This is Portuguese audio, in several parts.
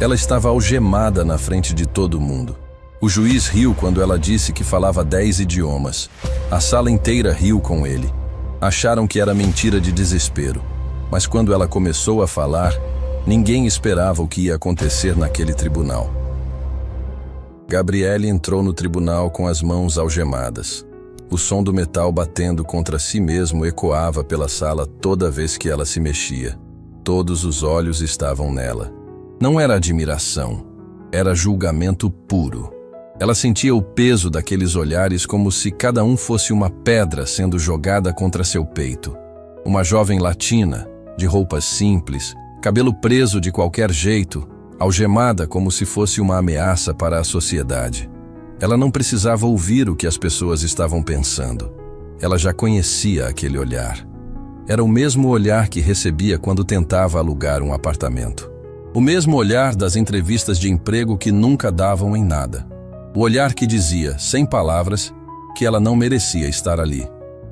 Ela estava algemada na frente de todo mundo. O juiz riu quando ela disse que falava 10 idiomas. A sala inteira riu com ele. Acharam que era mentira de desespero. Mas quando ela começou a falar, ninguém esperava o que ia acontecer naquele tribunal. Gabrielle entrou no tribunal com as mãos algemadas. O som do metal batendo contra si mesmo ecoava pela sala toda vez que ela se mexia. Todos os olhos estavam nela. Não era admiração, era julgamento puro. Ela sentia o peso daqueles olhares como se cada um fosse uma pedra sendo jogada contra seu peito. Uma jovem latina, de roupas simples, cabelo preso de qualquer jeito, algemada como se fosse uma ameaça para a sociedade. Ela não precisava ouvir o que as pessoas estavam pensando. Ela já conhecia aquele olhar. Era o mesmo olhar que recebia quando tentava alugar um apartamento. O mesmo olhar das entrevistas de emprego que nunca davam em nada. O olhar que dizia, sem palavras, que ela não merecia estar ali.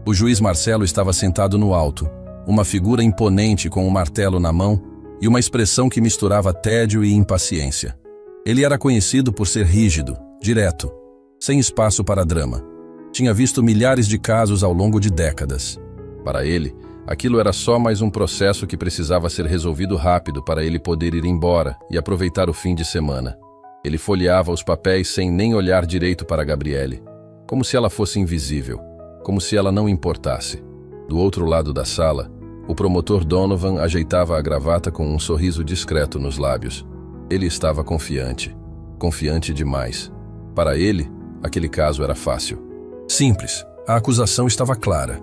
O juiz Marcelo estava sentado no alto, uma figura imponente com um martelo na mão e uma expressão que misturava tédio e impaciência. Ele era conhecido por ser rígido, direto, sem espaço para drama. Tinha visto milhares de casos ao longo de décadas. Para ele, aquilo era só mais um processo que precisava ser resolvido rápido para ele poder ir embora e aproveitar o fim de semana. Ele folheava os papéis sem nem olhar direito para Gabrielle, como se ela fosse invisível, como se ela não importasse. Do outro lado da sala, o promotor Donovan ajeitava a gravata com um sorriso discreto nos lábios. Ele estava confiante, confiante demais. Para ele, aquele caso era fácil. Simples, a acusação estava clara.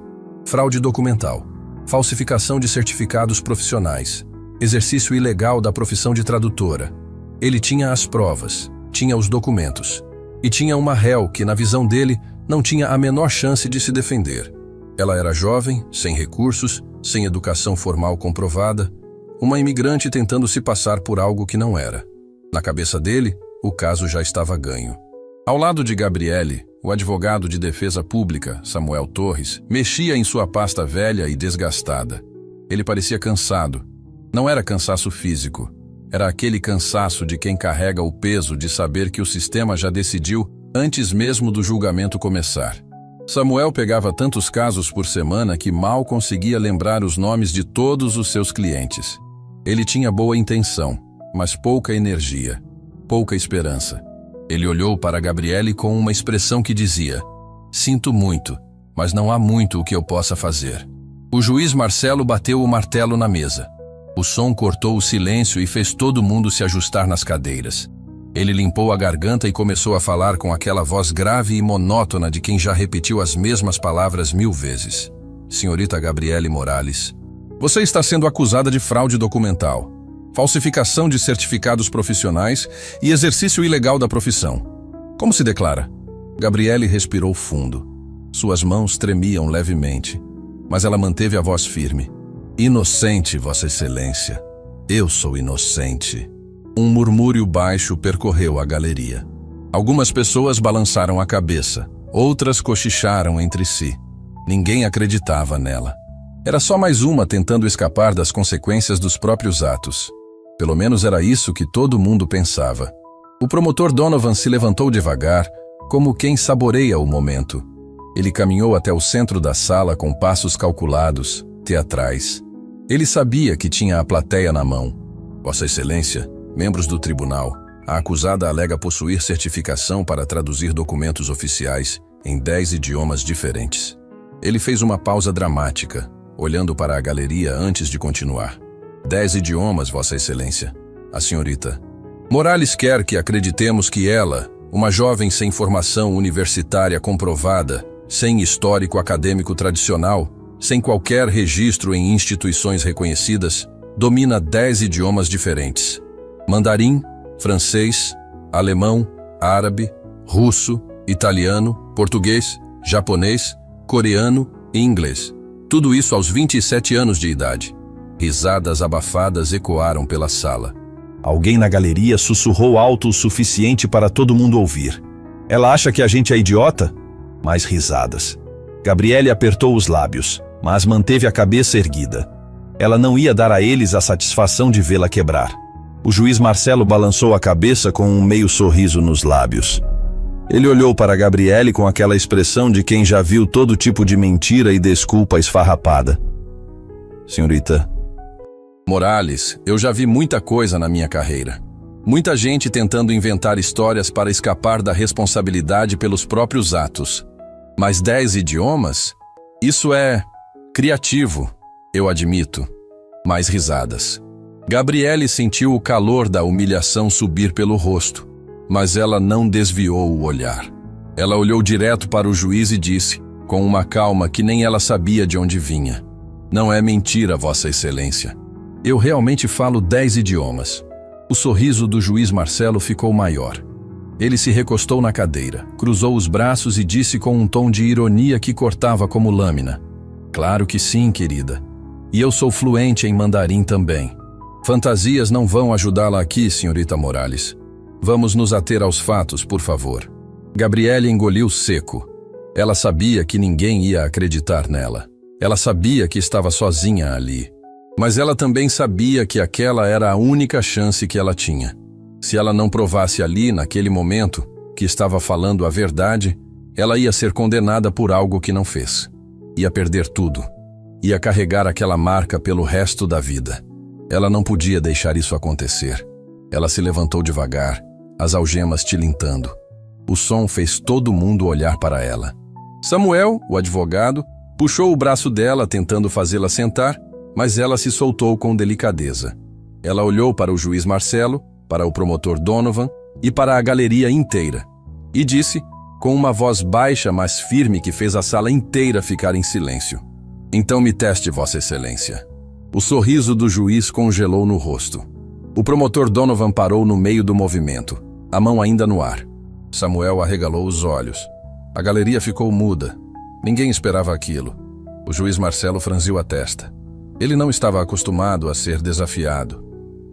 Fraude documental, falsificação de certificados profissionais, exercício ilegal da profissão de tradutora. Ele tinha as provas, tinha os documentos, e tinha uma réu que, na visão dele, não tinha a menor chance de se defender. Ela era jovem, sem recursos, sem educação formal comprovada, uma imigrante tentando se passar por algo que não era. Na cabeça dele, o caso já estava ganho. Ao lado de Gabrielle, o advogado de defesa pública, Samuel Torres, mexia em sua pasta velha e desgastada. Ele parecia cansado. Não era cansaço físico. Era aquele cansaço de quem carrega o peso de saber que o sistema já decidiu antes mesmo do julgamento começar. Samuel pegava tantos casos por semana que mal conseguia lembrar os nomes de todos os seus clientes. Ele tinha boa intenção, mas pouca energia, pouca esperança. Ele olhou para Gabrielle com uma expressão que dizia: "Sinto muito, mas não há muito o que eu possa fazer." O juiz Marcelo bateu o martelo na mesa. O som cortou o silêncio e fez todo mundo se ajustar nas cadeiras. Ele limpou a garganta e começou a falar com aquela voz grave e monótona de quem já repetiu as mesmas palavras 1000 vezes. "Senhorita Gabrielle Morales, você está sendo acusada de fraude documental, falsificação de certificados profissionais e exercício ilegal da profissão. Como se declara?" Gabrielle respirou fundo. Suas mãos tremiam levemente, mas ela manteve a voz firme. "Inocente, Vossa Excelência. Eu sou inocente." Um murmúrio baixo percorreu a galeria. Algumas pessoas balançaram a cabeça, outras cochicharam entre si. Ninguém acreditava nela. Era só mais uma tentando escapar das consequências dos próprios atos. Pelo menos era isso que todo mundo pensava. O promotor Donovan se levantou devagar, como quem saboreia o momento. Ele caminhou até o centro da sala com passos calculados, teatrais. Ele sabia que tinha a plateia na mão. "Vossa Excelência, membros do tribunal, a acusada alega possuir certificação para traduzir documentos oficiais em 10 idiomas diferentes." Ele fez uma pausa dramática, olhando para a galeria antes de continuar. 10 idiomas, Vossa Excelência. A senhorita Morales quer que acreditemos que ela, uma jovem sem formação universitária comprovada, sem histórico acadêmico tradicional, sem qualquer registro em instituições reconhecidas, domina 10 idiomas diferentes: mandarim, francês, alemão, árabe, russo, italiano, português, japonês, coreano e inglês. Tudo isso aos 27 anos de idade. Risadas abafadas ecoaram pela sala. Alguém na galeria sussurrou alto o suficiente para todo mundo ouvir: "Ela acha que a gente é idiota?" Mais risadas. Gabrielle apertou os lábios, mas manteve a cabeça erguida. Ela não ia dar a eles a satisfação de vê-la quebrar. O juiz Marcelo balançou a cabeça com um meio sorriso nos lábios. Ele olhou para Gabriele com aquela expressão de quem já viu todo tipo de mentira e desculpa esfarrapada. Senhorita Morales, eu já vi muita coisa na minha carreira. Muita gente tentando inventar histórias para escapar da responsabilidade pelos próprios atos. Mas 10 idiomas? Isso é criativo, eu admito. Mais risadas. Gabriele sentiu o calor da humilhação subir pelo rosto, mas ela não desviou o olhar. Ela olhou direto para o juiz e disse, com uma calma que nem ela sabia de onde vinha: "Não é mentira, Vossa Excelência. Eu realmente falo 10 idiomas." O sorriso do juiz Marcelo ficou maior. Ele se recostou na cadeira, cruzou os braços e disse com um tom de ironia que cortava como lâmina: "Claro que sim, querida. E eu sou fluente em mandarim também. Fantasias não vão ajudá-la aqui, senhorita Morales. Vamos nos ater aos fatos, por favor." Gabriele engoliu seco. Ela sabia que ninguém ia acreditar nela. Ela sabia que estava sozinha ali. Mas ela também sabia que aquela era a única chance que ela tinha. Se ela não provasse ali, naquele momento, que estava falando a verdade, ela ia ser condenada por algo que não fez. Ia perder tudo. Ia carregar aquela marca pelo resto da vida. Ela não podia deixar isso acontecer. Ela se levantou devagar, as algemas tilintando. O som fez todo mundo olhar para ela. Samuel, o advogado, puxou o braço dela tentando fazê-la sentar, mas ela se soltou com delicadeza. Ela olhou para o juiz Marcelo, para o promotor Donovan e para a galeria inteira, e disse, com uma voz baixa mas firme que fez a sala inteira ficar em silêncio: "Então me teste, Vossa Excelência." O sorriso do juiz congelou no rosto. O promotor Donovan parou no meio do movimento, a mão ainda no ar. Samuel arregalou os olhos. A galeria ficou muda. Ninguém esperava aquilo. O juiz Marcelo franziu a testa. Ele não estava acostumado a ser desafiado,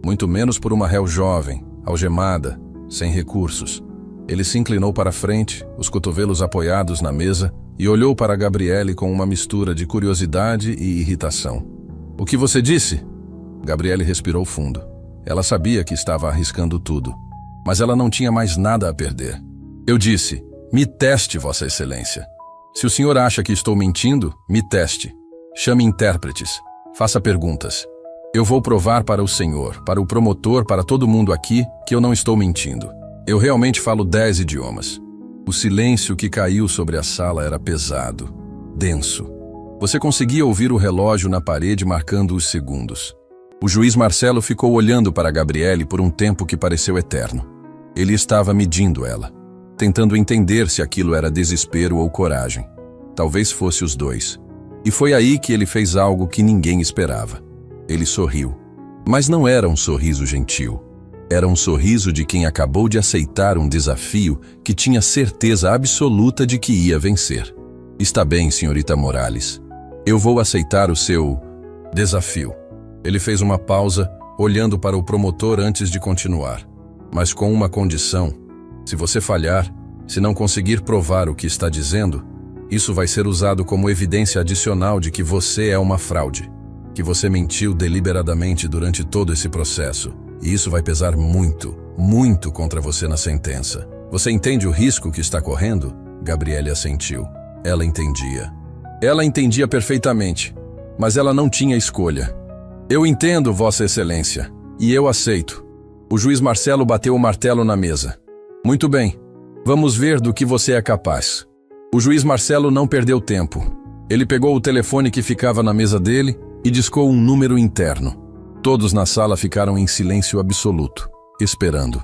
muito menos por uma réu jovem, algemada, sem recursos. Ele se inclinou para a frente, os cotovelos apoiados na mesa, e olhou para Gabriele com uma mistura de curiosidade e irritação. "O que você disse?" Gabriele respirou fundo. Ela sabia que estava arriscando tudo, mas ela não tinha mais nada a perder. "Eu disse, me teste, Vossa Excelência. Se o senhor acha que estou mentindo, me teste. Chame intérpretes. Faça perguntas. Eu vou provar para o senhor, para o promotor, para todo mundo aqui, que eu não estou mentindo. Eu realmente falo 10 idiomas." O silêncio que caiu sobre a sala era pesado, denso. Você conseguia ouvir o relógio na parede marcando os segundos. O juiz Marcelo ficou olhando para Gabriele por um tempo que pareceu eterno. Ele estava medindo ela, tentando entender se aquilo era desespero ou coragem. Talvez fosse os dois. E foi aí que ele fez algo que ninguém esperava. Ele sorriu. Mas não era um sorriso gentil. Era um sorriso de quem acabou de aceitar um desafio que tinha certeza absoluta de que ia vencer. "Está bem, senhorita Morales. Eu vou aceitar o seu desafio." Ele fez uma pausa, olhando para o promotor antes de continuar. "Mas com uma condição. Se você falhar, se não conseguir provar o que está dizendo, isso vai ser usado como evidência adicional de que você é uma fraude, que você mentiu deliberadamente durante todo esse processo, e isso vai pesar muito, muito contra você na sentença. Você entende o risco que está correndo?" Gabriele assentiu. Ela entendia. Ela entendia perfeitamente, mas ela não tinha escolha. "Eu entendo, Vossa Excelência, e eu aceito." O juiz Marcelo bateu o martelo na mesa. "Muito bem, vamos ver do que você é capaz." O juiz Marcelo não perdeu tempo. Ele pegou o telefone que ficava na mesa dele e discou um número interno. Todos na sala ficaram em silêncio absoluto, esperando.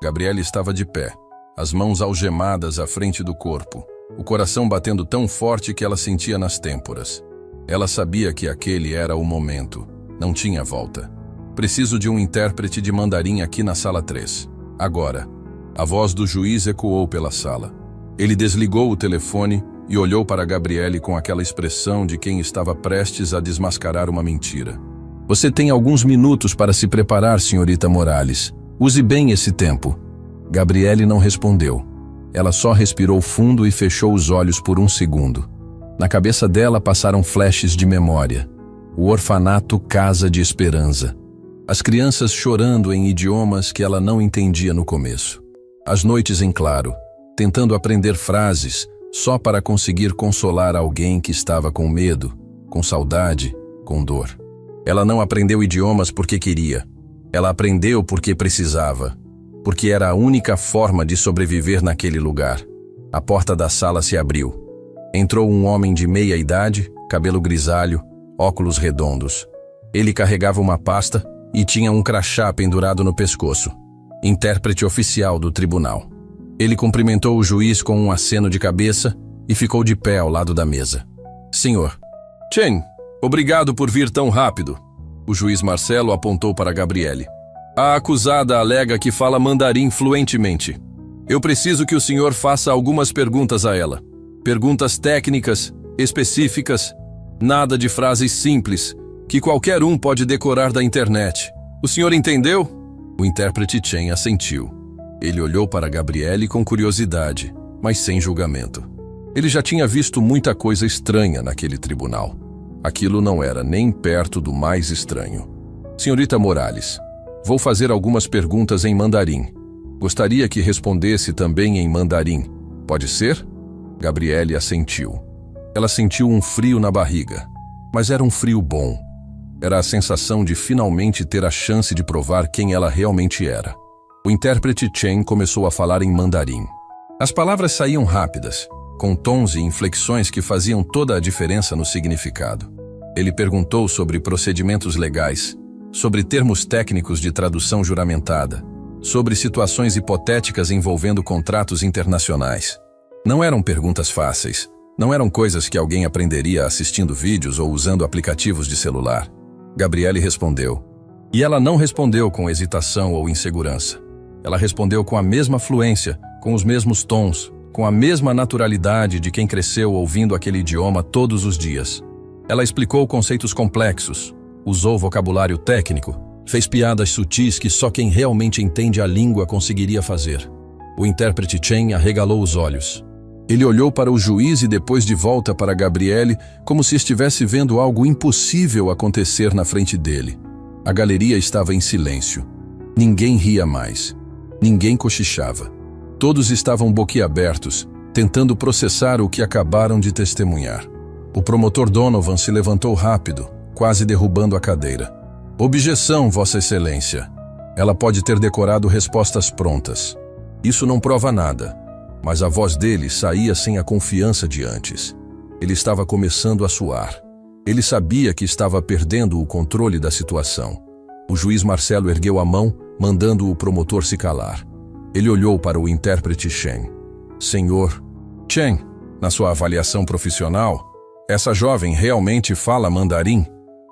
Gabriele estava de pé, as mãos algemadas à frente do corpo, o coração batendo tão forte que ela sentia nas têmporas. Ela sabia que aquele era o momento, não tinha volta. "Preciso de um intérprete de mandarim aqui na sala 3. Agora." A voz do juiz ecoou pela sala. Ele desligou o telefone e olhou para Gabriele com aquela expressão de quem estava prestes a desmascarar uma mentira. "Você tem alguns minutos para se preparar, senhorita Morales. Use bem esse tempo." Gabriele não respondeu. Ela só respirou fundo e fechou os olhos por um segundo. Na cabeça dela passaram flashes de memória. O orfanato Casa de Esperança. As crianças chorando em idiomas que ela não entendia no começo. As noites em claro, tentando aprender frases só para conseguir consolar alguém que estava com medo, com saudade, com dor. Ela não aprendeu idiomas porque queria. Ela aprendeu porque precisava, porque era a única forma de sobreviver naquele lugar. A porta da sala se abriu. Entrou um homem de meia idade, cabelo grisalho, óculos redondos. Ele carregava uma pasta e tinha um crachá pendurado no pescoço. Intérprete oficial do tribunal. Ele cumprimentou o juiz com um aceno de cabeça e ficou de pé ao lado da mesa. Senhor. Chen, obrigado por vir tão rápido. O juiz Marcelo apontou para Gabriele. A acusada alega que fala mandarim fluentemente. Eu preciso que o senhor faça algumas perguntas a ela. Perguntas técnicas, específicas, nada de frases simples, que qualquer um pode decorar da internet. O senhor entendeu? O intérprete Chen assentiu. Ele olhou para Gabriele com curiosidade, mas sem julgamento. Ele já tinha visto muita coisa estranha naquele tribunal. Aquilo não era nem perto do mais estranho. Senhorita Morales, vou fazer algumas perguntas em mandarim. Gostaria que respondesse também em mandarim. Pode ser? Gabriele assentiu. Ela sentiu um frio na barriga, mas era um frio bom. Era a sensação de finalmente ter a chance de provar quem ela realmente era. O intérprete Chen começou a falar em mandarim. As palavras saíam rápidas, com tons e inflexões que faziam toda a diferença no significado. Ele perguntou sobre procedimentos legais, sobre termos técnicos de tradução juramentada, sobre situações hipotéticas envolvendo contratos internacionais. Não eram perguntas fáceis, não eram coisas que alguém aprenderia assistindo vídeos ou usando aplicativos de celular. Gabriele respondeu. E ela não respondeu com hesitação ou insegurança. Ela respondeu com a mesma fluência, com os mesmos tons, com a mesma naturalidade de quem cresceu ouvindo aquele idioma todos os dias. Ela explicou conceitos complexos, usou vocabulário técnico, fez piadas sutis que só quem realmente entende a língua conseguiria fazer. O intérprete Chen arregalou os olhos. Ele olhou para o juiz e depois de volta para Gabriele, como se estivesse vendo algo impossível acontecer na frente dele. A galeria estava em silêncio. Ninguém ria mais. Ninguém cochichava. Todos estavam boquiabertos, tentando processar o que acabaram de testemunhar. O promotor Donovan se levantou rápido, quase derrubando a cadeira. Objeção, Vossa Excelência. Ela pode ter decorado respostas prontas. Isso não prova nada. Mas a voz dele saía sem a confiança de antes. Ele estava começando a suar. Ele sabia que estava perdendo o controle da situação. O juiz Marcelo ergueu a mão, mandando o promotor se calar. Ele olhou para o intérprete Chen. Senhor Chen, na sua avaliação profissional, essa jovem realmente fala mandarim?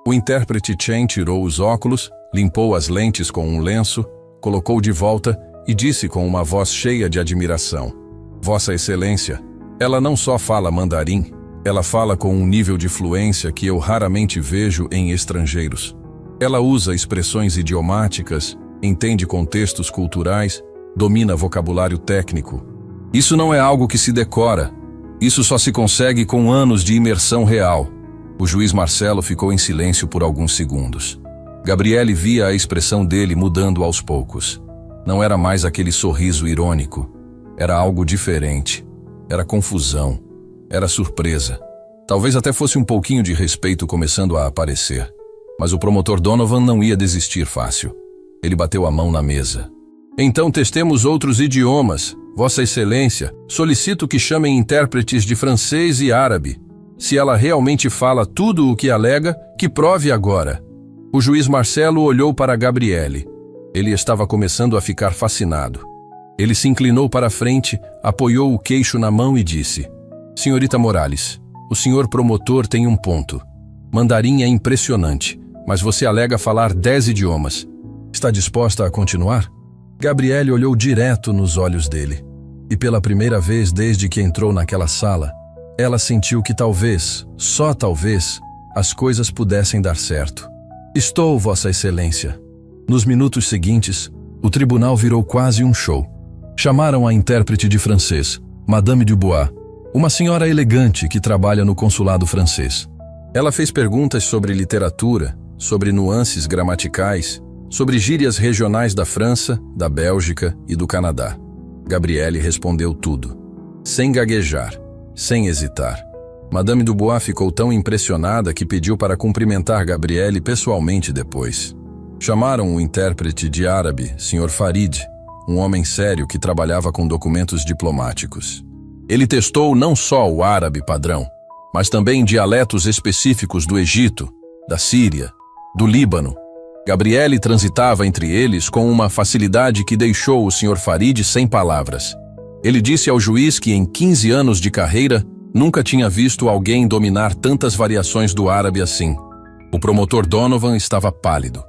O intérprete Chen tirou os óculos, limpou as lentes com um lenço, colocou de volta e disse com uma voz cheia de admiração. Vossa Excelência, ela não só fala mandarim, ela fala com um nível de fluência que eu raramente vejo em estrangeiros. Ela usa expressões idiomáticas, entende contextos culturais, domina vocabulário técnico. Isso não é algo que se decora. Isso só se consegue com anos de imersão real. O juiz Marcelo ficou em silêncio por alguns segundos. Gabriele via a expressão dele mudando aos poucos. Não era mais aquele sorriso irônico. Era algo diferente. Era confusão. Era surpresa. Talvez até fosse um pouquinho de respeito começando a aparecer. Mas o promotor Donovan não ia desistir fácil. Ele bateu a mão na mesa. Então testemos outros idiomas. Vossa Excelência, solicito que chamem intérpretes de francês e árabe. Se ela realmente fala tudo o que alega, que prove agora. O juiz Marcelo olhou para Gabriele. Ele estava começando a ficar fascinado. Ele se inclinou para a frente, apoiou o queixo na mão e disse: Senhorita Morales, o senhor promotor tem um ponto. Mandarim é impressionante, mas você alega falar 10 idiomas. Está disposta a continuar? Gabriele olhou direto nos olhos dele. E pela primeira vez desde que entrou naquela sala, ela sentiu que talvez, só talvez, as coisas pudessem dar certo. Estou, Vossa Excelência. Nos minutos seguintes, o tribunal virou quase um show. Chamaram a intérprete de francês, Madame Dubois, uma senhora elegante que trabalha no consulado francês. Ela fez perguntas sobre literatura, sobre nuances gramaticais, sobre gírias regionais da França, da Bélgica e do Canadá. Gabriele respondeu tudo, sem gaguejar, sem hesitar. Madame Dubois ficou tão impressionada que pediu para cumprimentar Gabriele pessoalmente depois. Chamaram o intérprete de árabe, Sr. Farid, um homem sério que trabalhava com documentos diplomáticos. Ele testou não só o árabe padrão, mas também dialetos específicos do Egito, da Síria, do Líbano. Gabriele transitava entre eles com uma facilidade que deixou o Sr. Farid sem palavras. Ele disse ao juiz que em 15 anos de carreira nunca tinha visto alguém dominar tantas variações do árabe assim. O promotor Donovan estava pálido.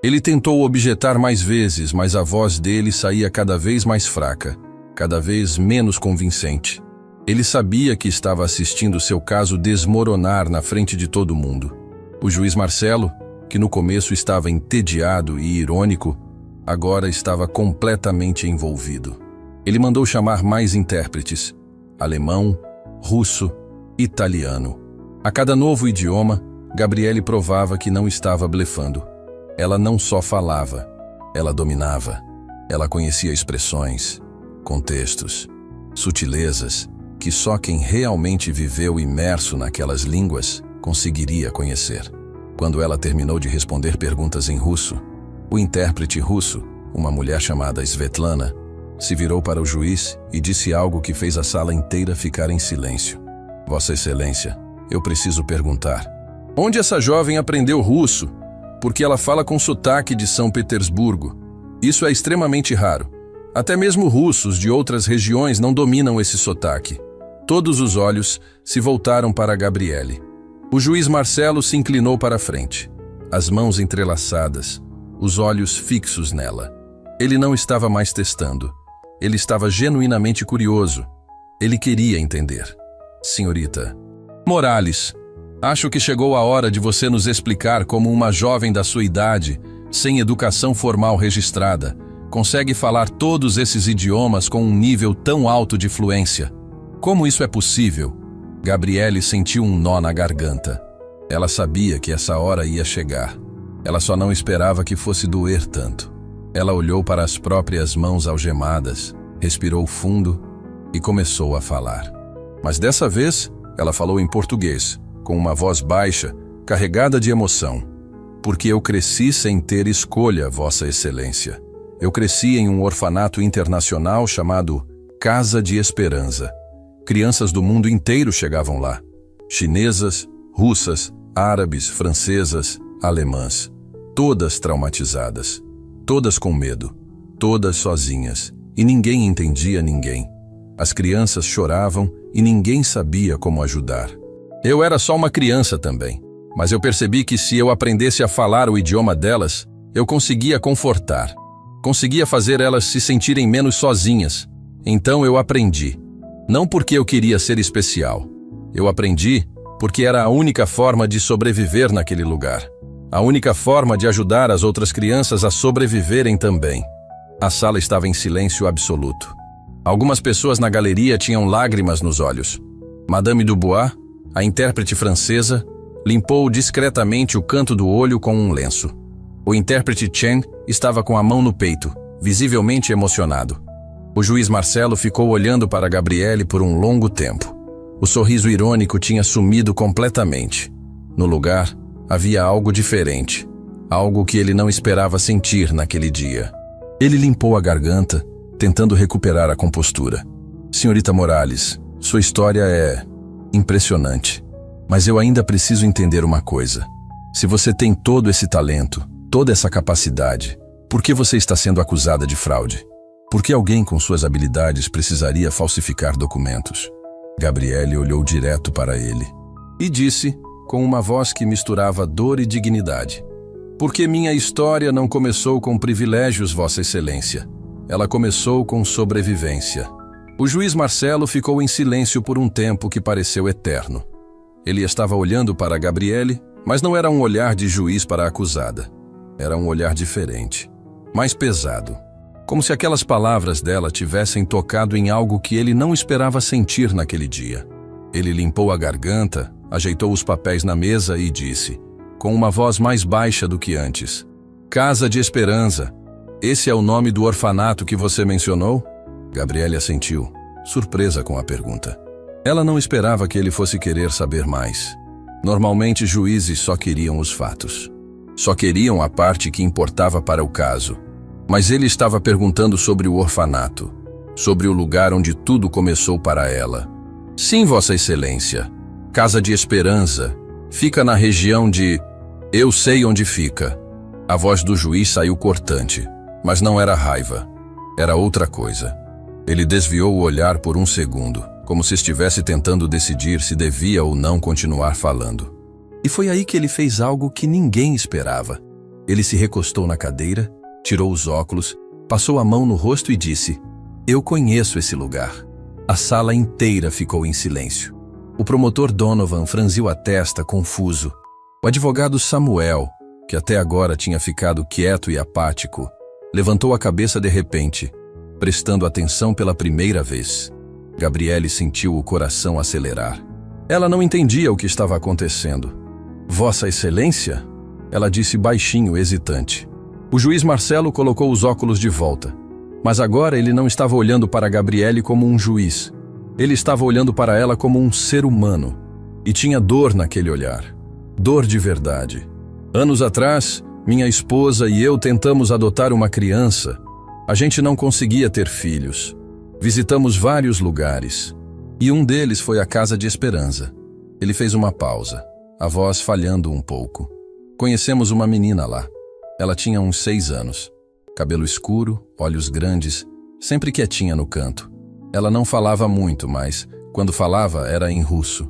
Ele tentou objetar mais vezes, mas a voz dele saía cada vez mais fraca, cada vez menos convincente. Ele sabia que estava assistindo seu caso desmoronar na frente de todo mundo. O juiz Marcelo, que no começo estava entediado e irônico, agora estava completamente envolvido. Ele mandou chamar mais intérpretes: alemão, russo, italiano. A cada novo idioma, Gabriele provava que não estava blefando. Ela não só falava, ela dominava. Ela conhecia expressões, contextos, sutilezas que só quem realmente viveu imerso naquelas línguas conseguiria conhecer. Quando ela terminou de responder perguntas em russo, o intérprete russo, uma mulher chamada Svetlana, se virou para o juiz e disse algo que fez a sala inteira ficar em silêncio. Vossa Excelência, eu preciso perguntar: onde essa jovem aprendeu russo? Porque ela fala com sotaque de São Petersburgo. Isso é extremamente raro. Até mesmo russos de outras regiões não dominam esse sotaque. Todos os olhos se voltaram para Gabriele. O juiz Marcelo se inclinou para a frente, as mãos entrelaçadas, os olhos fixos nela. Ele não estava mais testando. Ele estava genuinamente curioso. Ele queria entender. Senhorita Morales, acho que chegou a hora de você nos explicar como uma jovem da sua idade, sem educação formal registrada, consegue falar todos esses idiomas com um nível tão alto de fluência. Como isso é possível? Gabriele sentiu um nó na garganta. Ela sabia que essa hora ia chegar. Ela só não esperava que fosse doer tanto. Ela olhou para as próprias mãos algemadas, respirou fundo e começou a falar. Mas dessa vez, ela falou em português, com uma voz baixa, carregada de emoção. Porque eu cresci sem ter escolha, Vossa Excelência. Eu cresci em um orfanato internacional chamado Casa de Esperança. Crianças do mundo inteiro chegavam lá. Chinesas, russas, árabes, francesas, alemãs. Todas traumatizadas. Todas com medo. Todas sozinhas. E ninguém entendia ninguém. As crianças choravam e ninguém sabia como ajudar. Eu era só uma criança também. Mas eu percebi que se eu aprendesse a falar o idioma delas, eu conseguia confortar. Conseguia fazer elas se sentirem menos sozinhas. Então eu aprendi. Não porque eu queria ser especial. Eu aprendi porque era a única forma de sobreviver naquele lugar. A única forma de ajudar as outras crianças a sobreviverem também. A sala estava em silêncio absoluto. Algumas pessoas na galeria tinham lágrimas nos olhos. Madame Dubois, a intérprete francesa, limpou discretamente o canto do olho com um lenço. O intérprete Chen estava com a mão no peito, visivelmente emocionado. O juiz Marcelo ficou olhando para Gabriele por um longo tempo. O sorriso irônico tinha sumido completamente. No lugar, havia algo diferente, algo que ele não esperava sentir naquele dia. Ele limpou a garganta, tentando recuperar a compostura. Senhorita Morales, sua história é impressionante. Mas eu ainda preciso entender uma coisa. Se você tem todo esse talento, toda essa capacidade, por que você está sendo acusada de fraude? Por que alguém com suas habilidades precisaria falsificar documentos? Gabriele olhou direto para ele e disse, com uma voz que misturava dor e dignidade: porque minha história não começou com privilégios, Vossa Excelência. Ela começou com sobrevivência. O juiz Marcelo ficou em silêncio por um tempo que pareceu eterno. Ele estava olhando para Gabriele, mas não era um olhar de juiz para a acusada. Era um olhar diferente, mais pesado. Como se aquelas palavras dela tivessem tocado em algo que ele não esperava sentir naquele dia. Ele limpou a garganta, ajeitou os papéis na mesa e disse, com uma voz mais baixa do que antes: Casa de Esperança. Esse é o nome do orfanato que você mencionou? Gabriele assentiu, surpresa com a pergunta. Ela não esperava que ele fosse querer saber mais. Normalmente, juízes só queriam os fatos. Só queriam a parte que importava para o caso. Mas ele estava perguntando sobre o orfanato, sobre o lugar onde tudo começou para ela. Sim, Vossa Excelência. Casa de Esperança. Fica na região de... Eu sei onde fica. A voz do juiz saiu cortante, mas não era raiva. Era outra coisa. Ele desviou o olhar por um segundo, como se estivesse tentando decidir se devia ou não continuar falando. E foi aí que ele fez algo que ninguém esperava. Ele se recostou na cadeira, tirou os óculos, passou a mão no rosto e disse: Eu conheço esse lugar. A sala inteira ficou em silêncio. O promotor Donovan franziu a testa, confuso. O advogado Samuel, que até agora tinha ficado quieto e apático, levantou a cabeça de repente, prestando atenção pela primeira vez. Gabriele sentiu o coração acelerar. Ela não entendia o que estava acontecendo. Vossa Excelência? Ela disse baixinho, hesitante. O juiz Marcelo colocou os óculos de volta. Mas agora ele não estava olhando para Gabriele como um juiz. Ele estava olhando para ela como um ser humano. E tinha dor naquele olhar. Dor de verdade. Anos atrás, minha esposa e eu tentamos adotar uma criança. A gente não conseguia ter filhos. Visitamos vários lugares. E um deles foi a Casa de Esperança. Ele fez uma pausa, a voz falhando um pouco. Conhecemos uma menina lá. Ela tinha uns 6 anos. Cabelo escuro, olhos grandes, sempre quietinha no canto. Ela não falava muito, mas, quando falava, era em russo.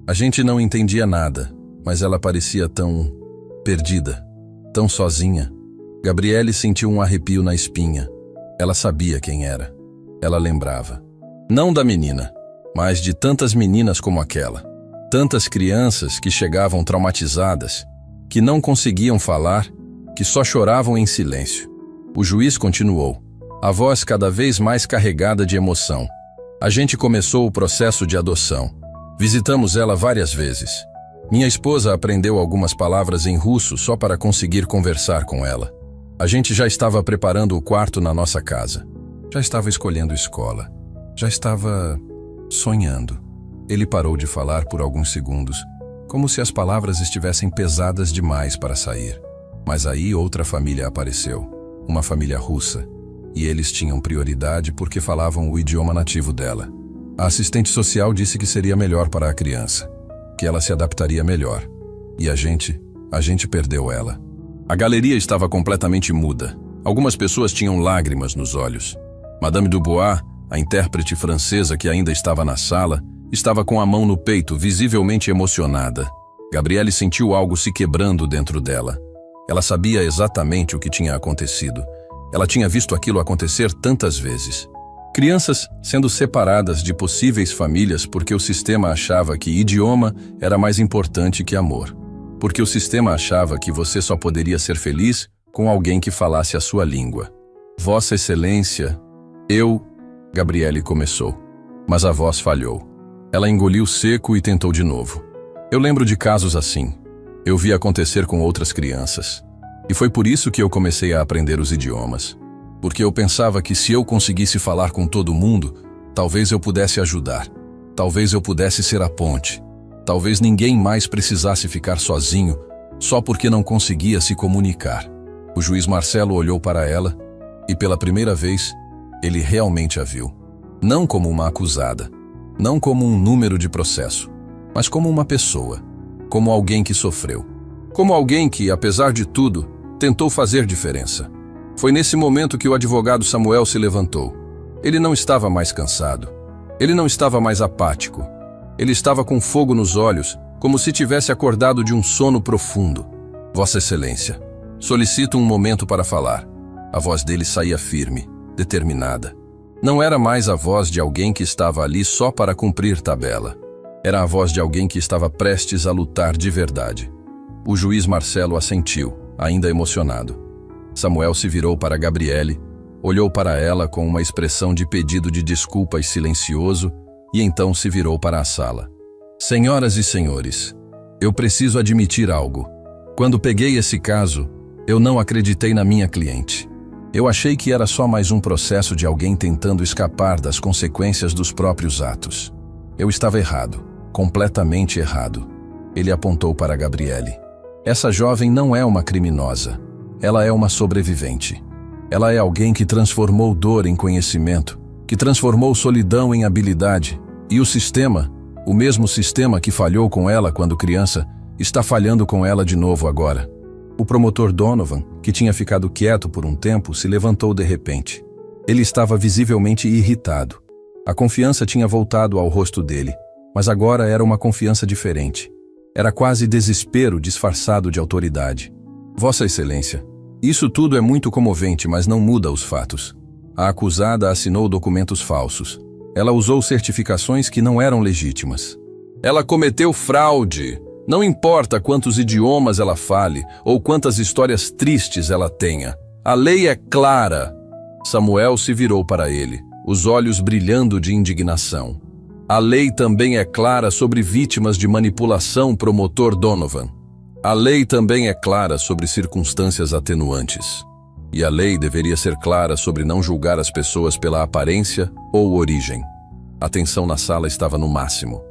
A gente não entendia nada, mas ela parecia tão perdida, tão sozinha. Gabriele sentiu um arrepio na espinha. Ela sabia quem era. Ela lembrava. Não da menina, mas de tantas meninas como aquela. Tantas crianças que chegavam traumatizadas, que não conseguiam falar, que só choravam em silêncio. O juiz continuou, a voz cada vez mais carregada de emoção. A gente começou o processo de adoção. Visitamos ela várias vezes. Minha esposa aprendeu algumas palavras em russo só para conseguir conversar com ela. A gente já estava preparando o quarto na nossa casa. Já estava escolhendo escola. Já estava sonhando. Ele parou de falar por alguns segundos, como se as palavras estivessem pesadas demais para sair. Mas aí outra família apareceu, uma família russa, e eles tinham prioridade porque falavam o idioma nativo dela. A assistente social disse que seria melhor para a criança, que ela se adaptaria melhor. E a gente perdeu ela. A galeria estava completamente muda. Algumas pessoas tinham lágrimas nos olhos. Madame Dubois, a intérprete francesa que ainda estava na sala, estava com a mão no peito, visivelmente emocionada. Gabriele sentiu algo se quebrando dentro dela. Ela sabia exatamente o que tinha acontecido. Ela tinha visto aquilo acontecer tantas vezes. Crianças sendo separadas de possíveis famílias porque o sistema achava que idioma era mais importante que amor. Porque o sistema achava que você só poderia ser feliz com alguém que falasse a sua língua. Vossa Excelência, Gabriele começou, mas a voz falhou. Ela engoliu seco e tentou de novo. Eu lembro de casos assim. Eu vi acontecer com outras crianças. E foi por isso que eu comecei a aprender os idiomas. Porque eu pensava que se eu conseguisse falar com todo mundo, talvez eu pudesse ajudar. Talvez eu pudesse ser a ponte. Talvez ninguém mais precisasse ficar sozinho, só porque não conseguia se comunicar. O juiz Marcelo olhou para ela e, pela primeira vez, ele realmente a viu. Não como uma acusada, não como um número de processo, mas como uma pessoa, como alguém que sofreu. Como alguém que, apesar de tudo, tentou fazer diferença. Foi nesse momento que o advogado Samuel se levantou. Ele não estava mais cansado. Ele não estava mais apático. Ele estava com fogo nos olhos, como se tivesse acordado de um sono profundo. Vossa Excelência, solicito um momento para falar. A voz dele saía firme, determinada. Não era mais a voz de alguém que estava ali só para cumprir tabela. Era a voz de alguém que estava prestes a lutar de verdade. O juiz Marcelo assentiu, ainda emocionado. Samuel se virou para Gabriele, olhou para ela com uma expressão de pedido de desculpas silencioso e então se virou para a sala. Senhoras e senhores, eu preciso admitir algo. Quando peguei esse caso, Eu não acreditei na minha cliente. Eu achei que era só mais um processo de alguém tentando escapar das consequências dos próprios atos. Eu estava errado, completamente errado. Ele apontou para Gabriele. Essa jovem não é uma criminosa. Ela é uma sobrevivente. Ela é alguém que transformou dor em conhecimento, que transformou solidão em habilidade. E o sistema, o mesmo sistema que falhou com ela quando criança, está falhando com ela de novo agora. O promotor Donovan, que tinha ficado quieto por um tempo, se levantou de repente. Ele estava visivelmente irritado. A confiança tinha voltado ao rosto dele, mas agora era uma confiança diferente. Era quase desespero disfarçado de autoridade. Vossa Excelência, isso tudo é muito comovente, mas não muda os fatos. A acusada assinou documentos falsos. Ela usou certificações que não eram legítimas. Ela cometeu fraude. Não importa quantos idiomas ela fale ou quantas histórias tristes ela tenha. A lei é clara. Samuel se virou para ele, os olhos brilhando de indignação. A lei também é clara sobre vítimas de manipulação, promotor Donovan. A lei também é clara sobre circunstâncias atenuantes. E a lei deveria ser clara sobre não julgar as pessoas pela aparência ou origem. A tensão na sala estava no máximo.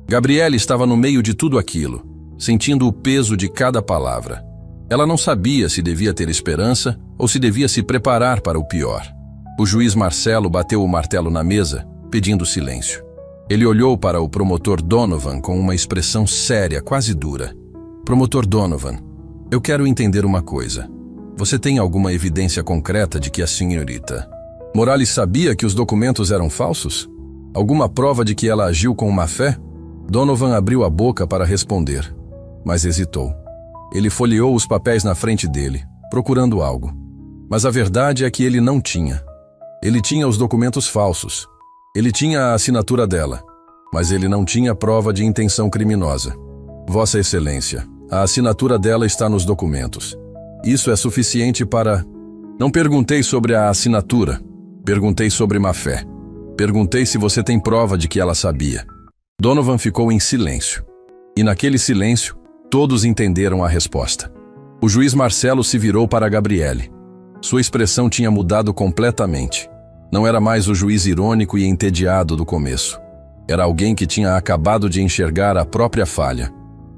Gabriele estava no meio de tudo aquilo, sentindo o peso de cada palavra. Ela não sabia se devia ter esperança ou se devia se preparar para o pior. O juiz Marcelo bateu o martelo na mesa, pedindo silêncio. Ele olhou para o promotor Donovan com uma expressão séria, quase dura. Promotor Donovan, eu quero entender uma coisa. Você tem alguma evidência concreta de que a senhorita Morales sabia que os documentos eram falsos? Alguma prova de que ela agiu com má fé? Donovan abriu a boca para responder, mas hesitou. Ele folheou os papéis na frente dele, procurando algo. Mas a verdade é que ele não tinha. Ele tinha os documentos falsos. Ele tinha a assinatura dela, mas ele não tinha prova de intenção criminosa. Vossa Excelência, a assinatura dela está nos documentos. Isso é suficiente para... Não perguntei sobre a assinatura. Perguntei sobre má fé. Perguntei se você tem prova de que ela sabia. Donovan ficou em silêncio. E naquele silêncio, todos entenderam a resposta. O juiz Marcelo se virou para Gabriele. Sua expressão tinha mudado completamente. Não era mais o juiz irônico e entediado do começo. Era alguém que tinha acabado de enxergar a própria falha.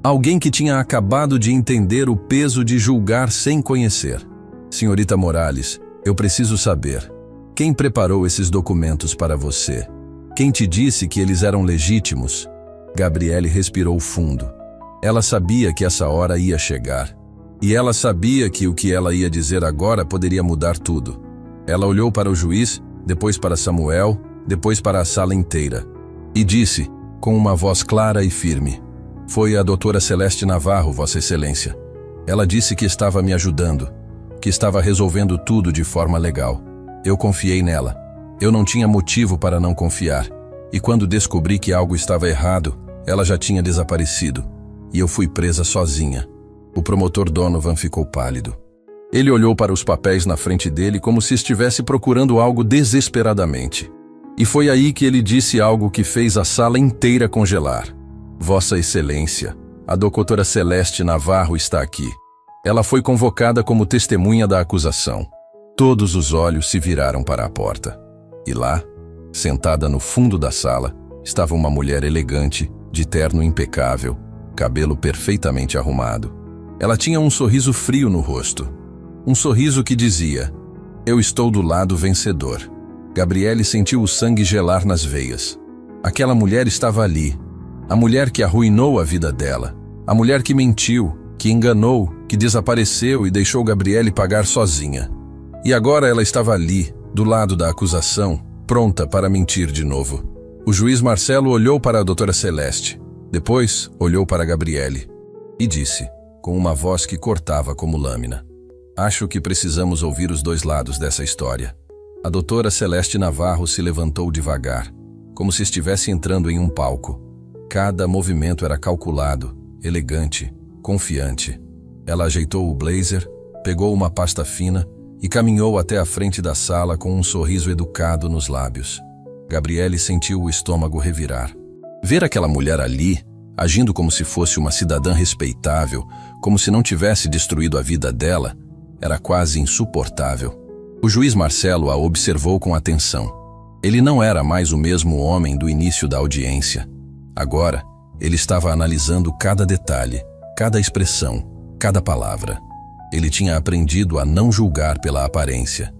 Alguém que tinha acabado de entender o peso de julgar sem conhecer. Senhorita Morales, eu preciso saber. Quem preparou esses documentos para você? Quem te disse que eles eram legítimos? Gabriele respirou fundo. Ela sabia que essa hora ia chegar. E ela sabia que o que ela ia dizer agora poderia mudar tudo. Ela olhou para o juiz, depois para Samuel, depois para a sala inteira. E disse, com uma voz clara e firme: foi a doutora Celeste Navarro, Vossa Excelência. Ela disse que estava me ajudando, que estava resolvendo tudo de forma legal. Eu confiei nela. Eu não tinha motivo para não confiar. E quando descobri que algo estava errado, ela já tinha desaparecido. E eu fui presa sozinha. O promotor Donovan ficou pálido. Ele olhou para os papéis na frente dele como se estivesse procurando algo desesperadamente. E foi aí que ele disse algo que fez a sala inteira congelar. Vossa Excelência, a doutora Celeste Navarro está aqui. Ela foi convocada como testemunha da acusação. Todos os olhos se viraram para a porta. E lá, sentada no fundo da sala, estava uma mulher elegante, de terno impecável, cabelo perfeitamente arrumado. Ela tinha um sorriso frio no rosto. Um sorriso que dizia: eu estou do lado vencedor. Gabriele sentiu o sangue gelar nas veias. Aquela mulher estava ali. A mulher que arruinou a vida dela. A mulher que mentiu, que enganou, que desapareceu e deixou Gabriele pagar sozinha. E agora ela estava ali, do lado da acusação, pronta para mentir de novo. O juiz Marcelo olhou para a doutora Celeste. Depois, olhou para Gabriele. E disse, com uma voz que cortava como lâmina: acho que precisamos ouvir os dois lados dessa história. A doutora Celeste Navarro se levantou devagar, como se estivesse entrando em um palco. Cada movimento era calculado, elegante, confiante. Ela ajeitou o blazer, pegou uma pasta fina e caminhou até a frente da sala com um sorriso educado nos lábios. Gabriele sentiu o estômago revirar. Ver aquela mulher ali, agindo como se fosse uma cidadã respeitável, como se não tivesse destruído a vida dela, Era quase insuportável. O juiz Marcelo a observou com atenção. Ele não era mais o mesmo homem do início da audiência. Agora, ele estava analisando cada detalhe, cada expressão, cada palavra. Ele tinha aprendido a não julgar pela aparência.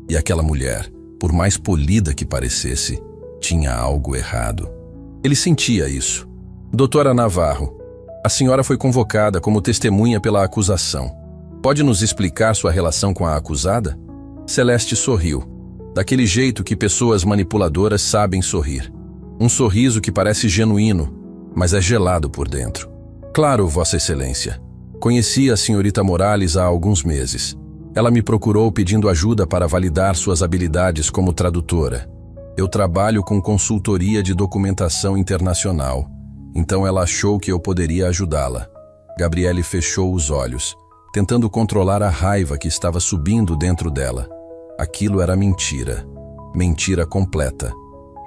E aquela mulher, por mais polida que parecesse, tinha algo errado. Ele sentia isso. Doutora Navarro, a senhora foi convocada como testemunha pela acusação. Pode nos explicar sua relação com a acusada? Celeste sorriu, daquele jeito que pessoas manipuladoras sabem sorrir. Um sorriso que parece genuíno, mas é gelado por dentro. Claro, Vossa Excelência. Conheci a senhorita Morales há alguns meses. Ela me procurou pedindo ajuda para validar suas habilidades como tradutora. Eu trabalho com consultoria de documentação internacional, então ela achou que eu poderia ajudá-la. Gabriele fechou os olhos, tentando controlar a raiva que estava subindo dentro dela. Aquilo era mentira. Mentira completa.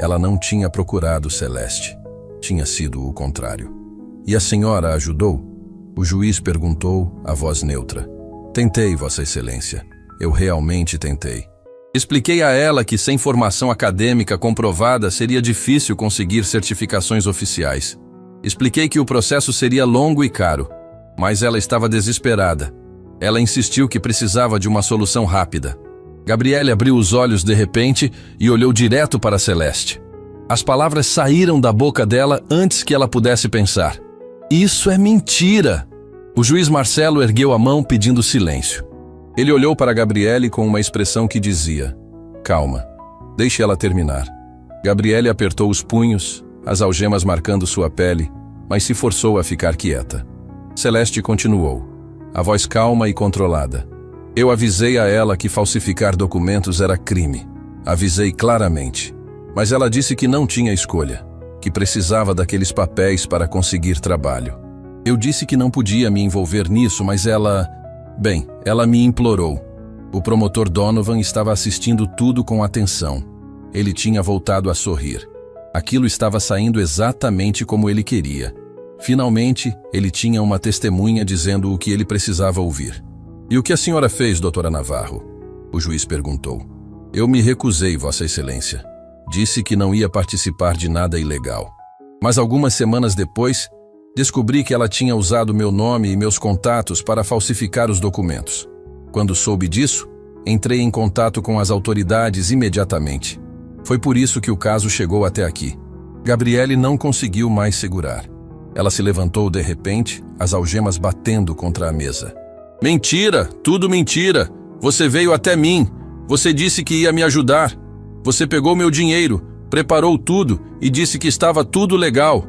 Ela não tinha procurado Celeste. Tinha sido o contrário. E a senhora ajudou? O juiz perguntou, a voz neutra. Tentei, Vossa Excelência. Eu realmente tentei. Expliquei a ela que sem formação acadêmica comprovada seria difícil conseguir certificações oficiais. Expliquei que o processo seria longo e caro, mas ela estava desesperada. Ela insistiu que precisava de uma solução rápida. Gabriele abriu os olhos de repente e olhou direto para Celeste. As palavras saíram da boca dela antes que ela pudesse pensar. Isso é mentira! O juiz Marcelo ergueu a mão pedindo silêncio. Ele olhou para Gabriele com uma expressão que dizia: calma, deixe ela terminar. Gabriele apertou os punhos, as algemas marcando sua pele, mas se forçou a ficar quieta. Celeste continuou, a voz calma e controlada. Eu avisei a ela que falsificar documentos era crime. Avisei claramente. Mas ela disse que não tinha escolha, que precisava daqueles papéis para conseguir trabalho. Eu disse que não podia me envolver nisso, mas ela me implorou. O promotor Donovan estava assistindo tudo com atenção. Ele tinha voltado a sorrir. Aquilo estava saindo exatamente como ele queria. Finalmente, ele tinha uma testemunha dizendo o que ele precisava ouvir. E o que a senhora fez, doutora Navarro? O juiz perguntou. Eu me recusei, Vossa Excelência. Disse que não ia participar de nada ilegal. Mas algumas semanas depois, descobri que ela tinha usado meu nome e meus contatos para falsificar os documentos. Quando soube disso, entrei em contato com as autoridades imediatamente. Foi por isso que o caso chegou até aqui. Gabriele não conseguiu mais segurar. Ela se levantou de repente, as algemas batendo contra a mesa. Mentira! Tudo mentira! Você veio até mim. Você disse que ia me ajudar. Você pegou meu dinheiro, preparou tudo e disse que estava tudo legal.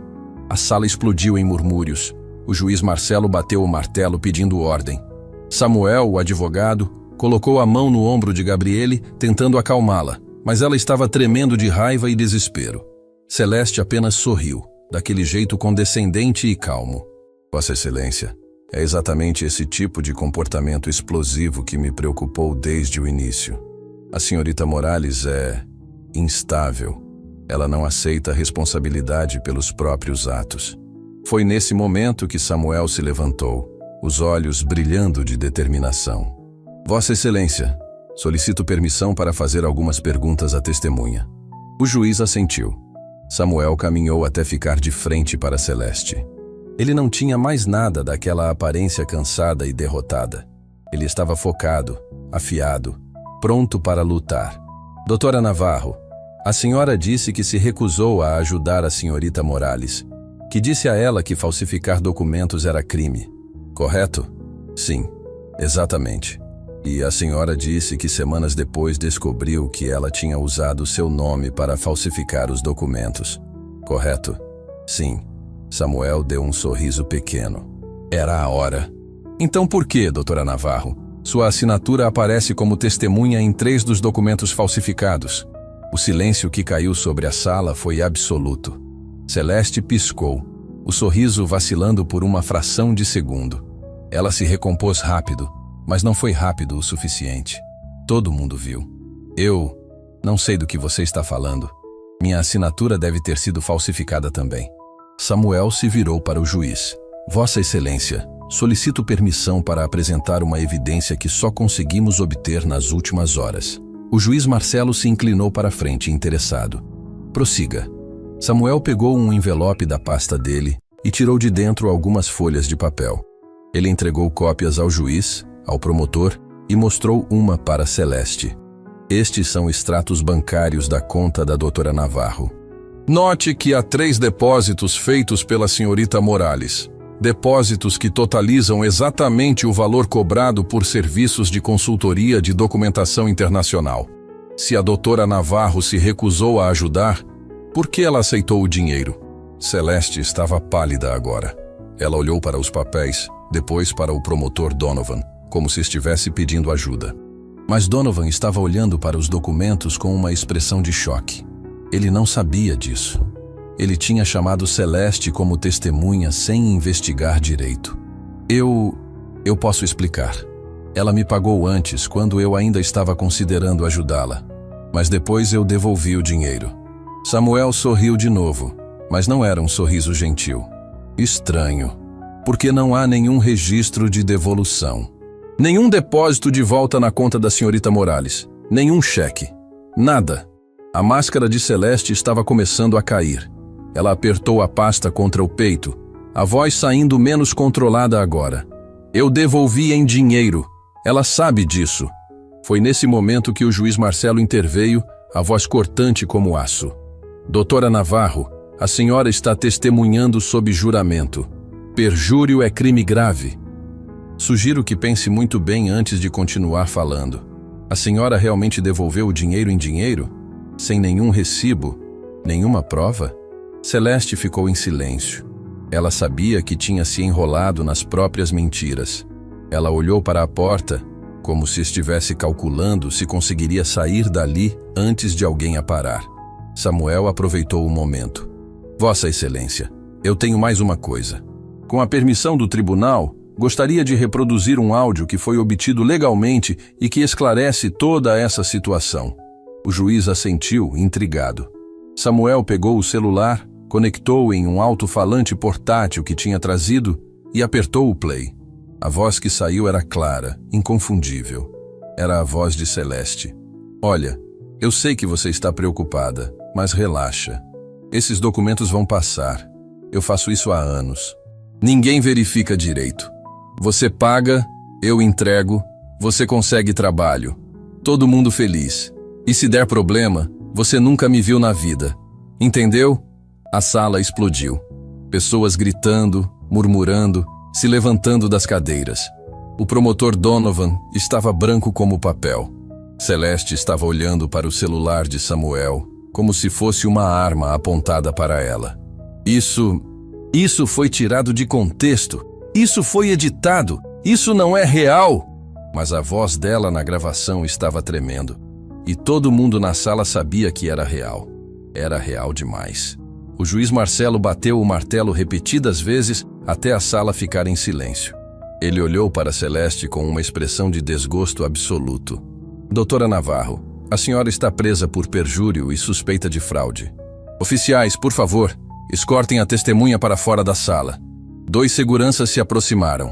A sala explodiu em murmúrios. O juiz Marcelo bateu o martelo pedindo ordem. Samuel, o advogado, colocou a mão no ombro de Gabriele, tentando acalmá-la, mas ela estava tremendo de raiva e desespero. Celeste apenas sorriu, daquele jeito condescendente e calmo. Vossa Excelência, é exatamente esse tipo de comportamento explosivo que me preocupou desde o início. A senhorita Morales é instável. Ela não aceita responsabilidade pelos próprios atos. Foi nesse momento que Samuel se levantou, os olhos brilhando de determinação. Vossa Excelência, solicito permissão para fazer algumas perguntas à testemunha. O juiz assentiu. Samuel caminhou até ficar de frente para Celeste. Ele não tinha mais nada daquela aparência cansada e derrotada. Ele estava focado, afiado, pronto para lutar. Doutora Navarro, a senhora disse que se recusou a ajudar a senhorita Morales, que disse a ela que falsificar documentos era crime, correto? Sim, exatamente. E a senhora disse que semanas depois descobriu que ela tinha usado seu nome para falsificar os documentos, correto? Sim. Samuel deu um sorriso pequeno. Era a hora. Então por que, doutora Navarro, sua assinatura aparece como testemunha em 3 dos documentos falsificados? O silêncio que caiu sobre a sala foi absoluto. Celeste piscou, o sorriso vacilando por uma fração de segundo. Ela se recompôs rápido, mas não foi rápido o suficiente. Todo mundo viu. Eu não sei do que você está falando. Minha assinatura deve ter sido falsificada também. Samuel se virou para o juiz. Vossa Excelência, Solicito permissão para apresentar uma evidência que só conseguimos obter nas últimas horas. O juiz Marcelo se inclinou para a frente, interessado. Prossiga. Samuel pegou um envelope da pasta dele e tirou de dentro algumas folhas de papel. Ele entregou cópias ao juiz, ao promotor, e mostrou uma para Celeste. Estes são extratos bancários da conta da doutora Navarro. Note que há 3 depósitos feitos pela senhorita Morales. Depósitos que totalizam exatamente o valor cobrado por serviços de consultoria de documentação internacional. Se a doutora Navarro se recusou a ajudar, por que ela aceitou o dinheiro? Celeste estava pálida agora. Ela olhou para os papéis, depois para o promotor Donovan, como se estivesse pedindo ajuda. Mas Donovan estava olhando para os documentos com uma expressão de choque. Ele não sabia disso. Ele tinha chamado Celeste como testemunha sem investigar direito. Eu posso explicar. Ela me pagou antes, quando eu ainda estava considerando ajudá-la. Mas depois eu devolvi o dinheiro. Samuel sorriu de novo, mas não era um sorriso gentil. Estranho, porque não há nenhum registro de devolução. Nenhum depósito de volta na conta da senhorita Morales. Nenhum cheque. Nada. A máscara de Celeste estava começando a cair. Ela apertou a pasta contra o peito, a voz saindo menos controlada agora. Eu devolvi em dinheiro. Ela sabe disso. Foi nesse momento que o juiz Marcelo interveio, a voz cortante como aço. Doutora Navarro, a senhora está testemunhando sob juramento. Perjúrio é crime grave. Sugiro que pense muito bem antes de continuar falando. A senhora realmente devolveu o dinheiro em dinheiro? Sem nenhum recibo? Nenhuma prova? Celeste ficou em silêncio. Ela sabia que tinha se enrolado nas próprias mentiras. Ela olhou para a porta, como se estivesse calculando se conseguiria sair dali antes de alguém a parar. Samuel aproveitou o momento. Vossa Excelência, eu tenho mais uma coisa. Com a permissão do tribunal, gostaria de reproduzir um áudio que foi obtido legalmente e que esclarece toda essa situação. O juiz assentiu, intrigado. Samuel pegou o celular, conectou em um alto-falante portátil que tinha trazido e apertou o play. A voz que saiu era clara, inconfundível. Era a voz de Celeste. Olha, eu sei que você está preocupada, mas relaxa. Esses documentos vão passar. Eu faço isso há anos. Ninguém verifica direito. Você paga, eu entrego, você consegue trabalho. Todo mundo feliz. E se der problema, você nunca me viu na vida. Entendeu? A sala explodiu. Pessoas gritando, murmurando, se levantando das cadeiras. O promotor Donovan estava branco como papel. Celeste estava olhando para o celular de Samuel, como se fosse uma arma apontada para ela. Isso foi tirado de contexto. Isso foi editado. Isso não é real. Mas a voz dela na gravação estava tremendo. E todo mundo na sala sabia que era real. Era real demais. O juiz Marcelo bateu o martelo repetidas vezes até a sala ficar em silêncio. Ele olhou para Celeste com uma expressão de desgosto absoluto. Doutora Navarro, a senhora está presa por perjúrio e suspeita de fraude. Oficiais, por favor, escortem a testemunha para fora da sala. 2 seguranças se aproximaram.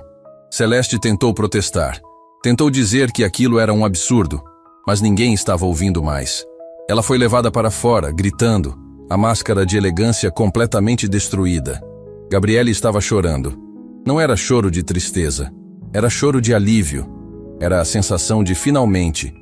Celeste tentou protestar. Tentou dizer que aquilo era um absurdo, mas ninguém estava ouvindo mais. Ela foi levada para fora, gritando, a máscara de elegância completamente destruída. Gabriele estava chorando. Não era choro de tristeza. Era choro de alívio. Era a sensação de finalmente,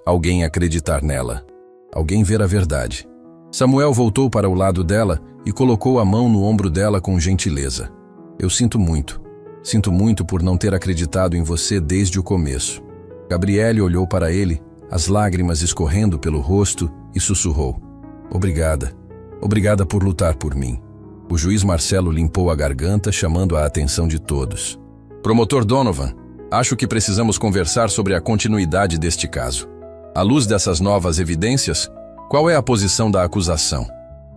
alguém acreditar nela. Alguém ver a verdade. Samuel voltou para o lado dela e colocou a mão no ombro dela com gentileza. Eu sinto muito. Sinto muito por não ter acreditado em você desde o começo. Gabriele olhou para ele, as lágrimas escorrendo pelo rosto, e sussurrou. Obrigada. Obrigada por lutar por mim. O juiz Marcelo limpou a garganta, chamando a atenção de todos. Promotor Donovan, acho que precisamos conversar sobre a continuidade deste caso. À luz dessas novas evidências, qual é a posição da acusação?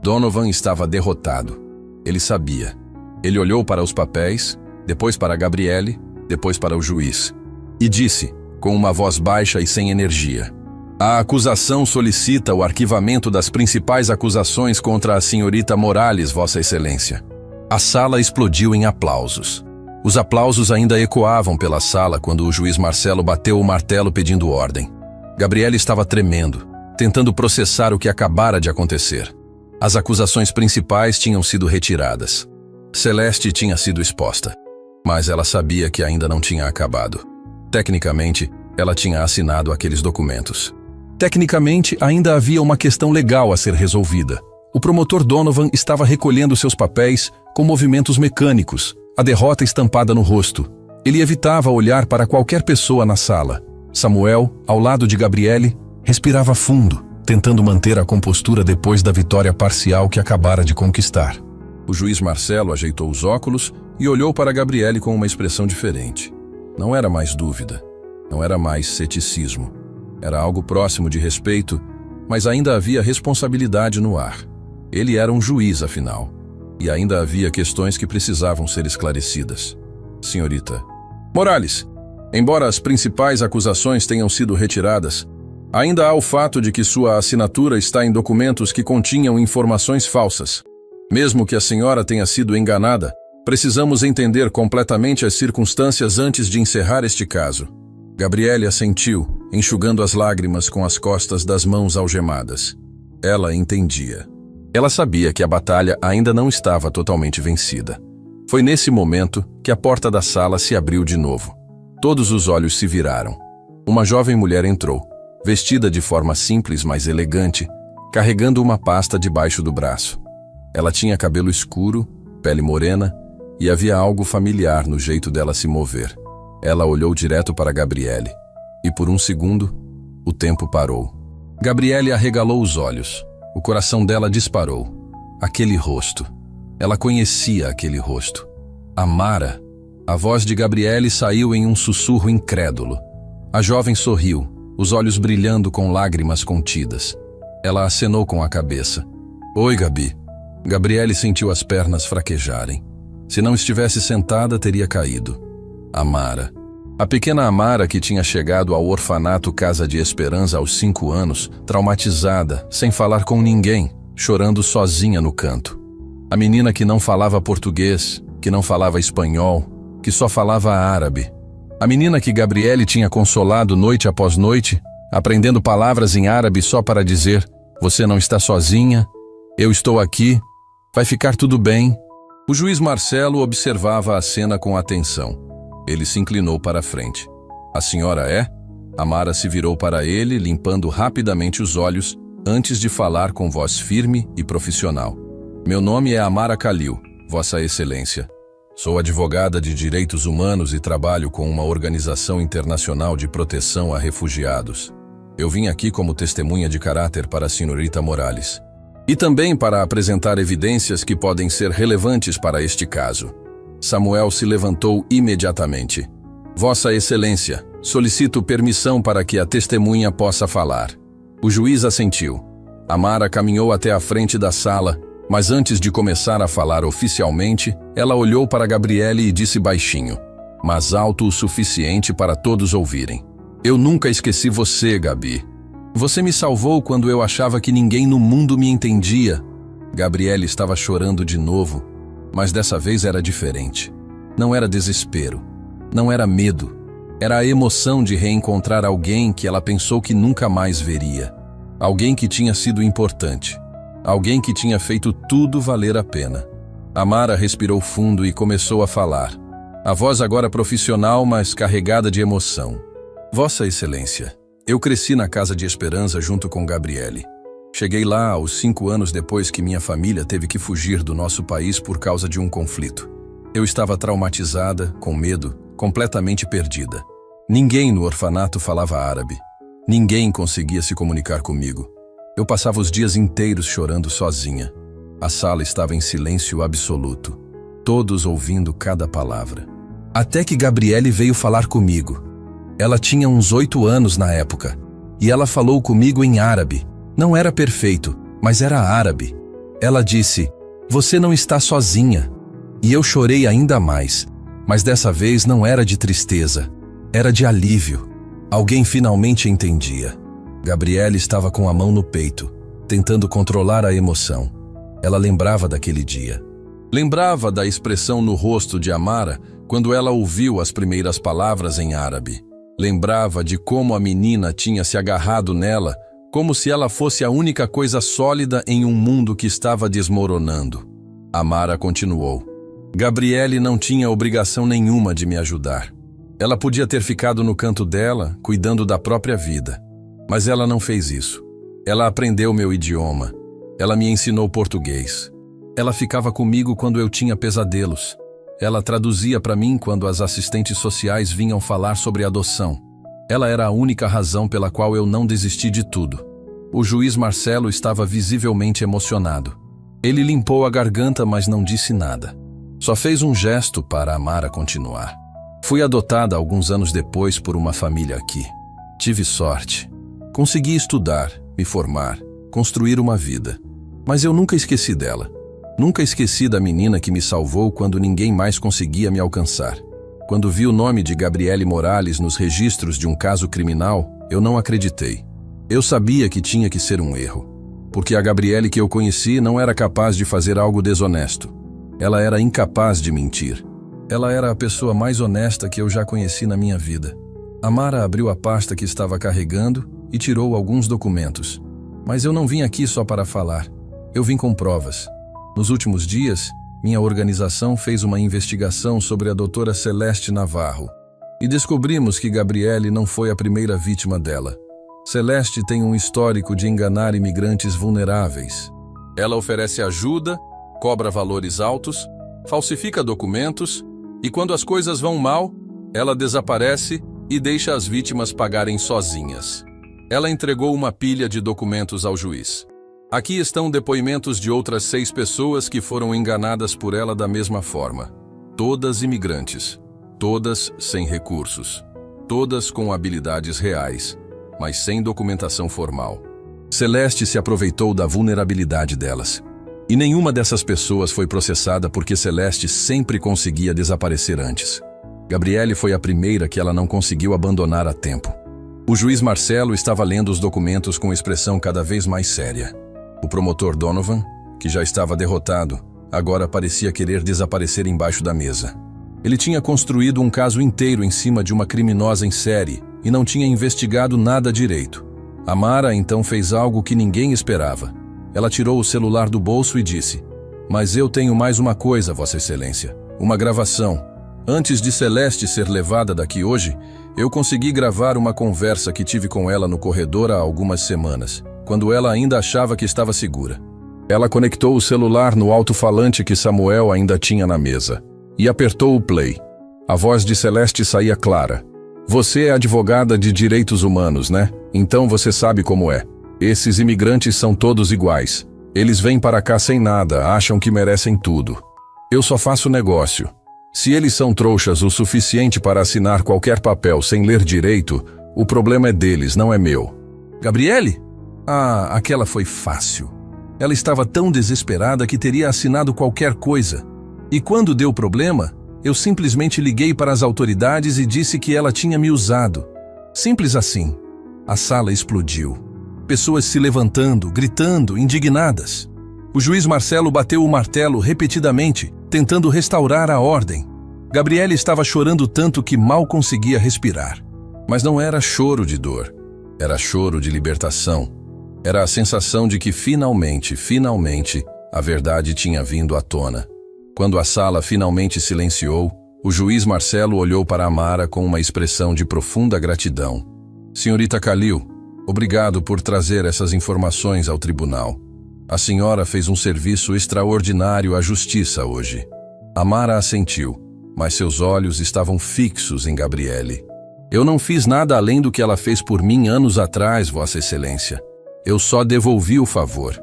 Donovan estava derrotado. Ele sabia. Ele olhou para os papéis, depois para Gabriele, depois para o juiz. E disse, com uma voz baixa e sem energia. A acusação solicita o arquivamento das principais acusações contra a senhorita Morales, Vossa Excelência. A sala explodiu em aplausos. Os aplausos ainda ecoavam pela sala quando o juiz Marcelo bateu o martelo pedindo ordem. Gabriele estava tremendo, tentando processar o que acabara de acontecer. As acusações principais tinham sido retiradas. Celeste tinha sido exposta, mas ela sabia que ainda não tinha acabado. Tecnicamente, ela tinha assinado aqueles documentos. Tecnicamente, ainda havia uma questão legal a ser resolvida. O promotor Donovan estava recolhendo seus papéis com movimentos mecânicos, a derrota estampada no rosto. Ele evitava olhar para qualquer pessoa na sala. Samuel, ao lado de Gabriele, respirava fundo, tentando manter a compostura depois da vitória parcial que acabara de conquistar. O juiz Marcelo ajeitou os óculos e olhou para Gabriele com uma expressão diferente. Não era mais dúvida, não era mais ceticismo. Era algo próximo de respeito, mas ainda havia responsabilidade no ar. Ele era um juiz, afinal, e ainda havia questões que precisavam ser esclarecidas. Senhorita Morales, embora as principais acusações tenham sido retiradas, ainda há o fato de que sua assinatura está em documentos que continham informações falsas. Mesmo que a senhora tenha sido enganada, precisamos entender completamente as circunstâncias antes de encerrar este caso. Gabriele assentiu, enxugando as lágrimas com as costas das mãos algemadas. Ela entendia. Ela sabia que a batalha ainda não estava totalmente vencida. Foi nesse momento que a porta da sala se abriu de novo. Todos os olhos se viraram. Uma jovem mulher entrou, vestida de forma simples, mas elegante, carregando uma pasta debaixo do braço. Ela tinha cabelo escuro, pele morena, e havia algo familiar no jeito dela se mover. Ela olhou direto para Gabriele, e por um segundo, o tempo parou. Gabriele arregalou os olhos. O coração dela disparou. Aquele rosto. Ela conhecia aquele rosto. Amara. A voz de Gabriele saiu em um sussurro incrédulo. A jovem sorriu, os olhos brilhando com lágrimas contidas. Ela acenou com a cabeça. Oi, Gabi. Gabriele sentiu as pernas fraquejarem. Se não estivesse sentada, teria caído. Amara. A pequena Amara, que tinha chegado ao orfanato Casa de Esperança aos 5 anos, traumatizada, sem falar com ninguém, chorando sozinha no canto. A menina que não falava português, que não falava espanhol, que só falava árabe. A menina que Gabriele tinha consolado noite após noite, aprendendo palavras em árabe só para dizer: você não está sozinha, eu estou aqui, vai ficar tudo bem. O juiz Marcelo observava a cena com atenção. Ele se inclinou para a frente. A senhora é? Amara se virou para ele, limpando rapidamente os olhos, antes de falar com voz firme e profissional. Meu nome é Amara Khalil, Vossa Excelência. Sou advogada de direitos humanos e trabalho com uma organização internacional de proteção a refugiados. Eu vim aqui como testemunha de caráter para a senhorita Morales. E também para apresentar evidências que podem ser relevantes para este caso. Samuel se levantou imediatamente. Vossa Excelência, solicito permissão para que a testemunha possa falar. O juiz assentiu. Amara caminhou até a frente da sala, mas antes de começar a falar oficialmente, ela olhou para Gabriele e disse baixinho, mas alto o suficiente para todos ouvirem. Eu nunca esqueci você, Gabi. Você me salvou quando eu achava que ninguém no mundo me entendia. Gabriele estava chorando de novo, mas dessa vez era diferente. Não era desespero, não era medo. Era a emoção de reencontrar alguém que ela pensou que nunca mais veria. Alguém que tinha sido importante. Alguém que tinha feito tudo valer a pena. Amara respirou fundo e começou a falar. A voz agora profissional, mas carregada de emoção. Vossa Excelência, eu cresci na Casa de Esperança junto com Gabriele. Cheguei lá aos 5 anos depois que minha família teve que fugir do nosso país por causa de um conflito. Eu estava traumatizada, com medo, completamente perdida. Ninguém no orfanato falava árabe. Ninguém conseguia se comunicar comigo. Eu passava os dias inteiros chorando sozinha. A sala estava em silêncio absoluto, todos ouvindo cada palavra. Até que Gabriele veio falar comigo. Ela tinha uns 8 anos na época, e ela falou comigo em árabe. Não era perfeito, mas era árabe. Ela disse, você não está sozinha. E eu chorei ainda mais, mas dessa vez não era de tristeza, era de alívio. Alguém finalmente entendia. Gabriele estava com a mão no peito, tentando controlar a emoção. Ela lembrava daquele dia. Lembrava da expressão no rosto de Amara Quando ela ouviu as primeiras palavras em árabe, lembrava de como a menina tinha se agarrado nela, como se ela fosse a única coisa sólida em um mundo que estava desmoronando. Amara continuou. Gabriele não tinha obrigação nenhuma de me ajudar. Ela podia ter ficado no canto dela, cuidando da própria vida. Mas ela não fez isso. Ela aprendeu meu idioma. Ela me ensinou português. Ela ficava comigo quando eu tinha pesadelos. Ela traduzia para mim quando as assistentes sociais vinham falar sobre adoção. Ela era a única razão pela qual eu não desisti de tudo. O juiz Marcelo estava visivelmente emocionado. Ele limpou a garganta, mas não disse nada. Só fez um gesto para Amara continuar. Fui adotada alguns anos depois por uma família aqui. Tive sorte. Consegui estudar, me formar, construir uma vida. Mas eu nunca esqueci dela. Nunca esqueci da menina que me salvou quando ninguém mais conseguia me alcançar. Quando vi o nome de Gabriele Morales nos registros de um caso criminal, eu não acreditei. Eu sabia que tinha que ser um erro. Porque a Gabriele que eu conheci não era capaz de fazer algo desonesto. Ela era incapaz de mentir. Ela era a pessoa mais honesta que eu já conheci na minha vida. Amara abriu a pasta que estava carregando e tirou alguns documentos. Mas eu não vim aqui só para falar. Eu vim com provas. Nos últimos dias, minha organização fez uma investigação sobre a doutora Celeste Navarro e descobrimos que Gabriele não foi a primeira vítima dela. Celeste tem um histórico de enganar imigrantes vulneráveis. Ela oferece ajuda, cobra valores altos, falsifica documentos e, quando as coisas vão mal, ela desaparece e deixa as vítimas pagarem sozinhas. Ela entregou uma pilha de documentos ao juiz. Aqui estão depoimentos de outras 6 pessoas que foram enganadas por ela da mesma forma. Todas imigrantes, todas sem recursos, todas com habilidades reais, mas sem documentação formal. Celeste se aproveitou da vulnerabilidade delas. E nenhuma dessas pessoas foi processada porque Celeste sempre conseguia desaparecer antes. Gabriele foi a primeira que ela não conseguiu abandonar a tempo. O juiz Marcelo estava lendo os documentos com expressão cada vez mais séria. O promotor Donovan, que já estava derrotado, agora parecia querer desaparecer embaixo da mesa. Ele tinha construído um caso inteiro em cima de uma criminosa em série e não tinha investigado nada direito. Amara então fez algo que ninguém esperava. Ela tirou o celular do bolso e disse: "Mas eu tenho mais uma coisa, Vossa Excelência. Uma gravação. Antes de Celeste ser levada daqui hoje, eu consegui gravar uma conversa que tive com ela no corredor há algumas semanas, quando ela ainda achava que estava segura." Ela conectou o celular no alto-falante que Samuel ainda tinha na mesa e apertou o play. A voz de Celeste saía clara. "Você é advogada de direitos humanos, né? Então você sabe como é. Esses imigrantes são todos iguais. Eles vêm para cá sem nada, acham que merecem tudo. Eu só faço negócio. Se eles são trouxas o suficiente para assinar qualquer papel sem ler direito, o problema é deles, não é meu." "Gabriele? Ah, aquela foi fácil. Ela estava tão desesperada que teria assinado qualquer coisa. E quando deu problema, eu simplesmente liguei para as autoridades e disse que ela tinha me usado. Simples assim." A sala explodiu. Pessoas se levantando, gritando, indignadas. O juiz Marcelo bateu o martelo repetidamente, tentando restaurar a ordem. Gabriele estava chorando tanto que mal conseguia respirar. Mas não era choro de dor. Era choro de libertação. Era a sensação de que finalmente, a verdade tinha vindo à tona. Quando a sala finalmente silenciou, o juiz Marcelo olhou para Amara com uma expressão de profunda gratidão. "Senhorita Khalil, obrigado por trazer essas informações ao tribunal. A senhora fez um serviço extraordinário à justiça hoje." Amara assentiu, mas seus olhos estavam fixos em Gabriele. "Eu não fiz nada além do que ela fez por mim anos atrás, Vossa Excelência. Eu só devolvi o favor."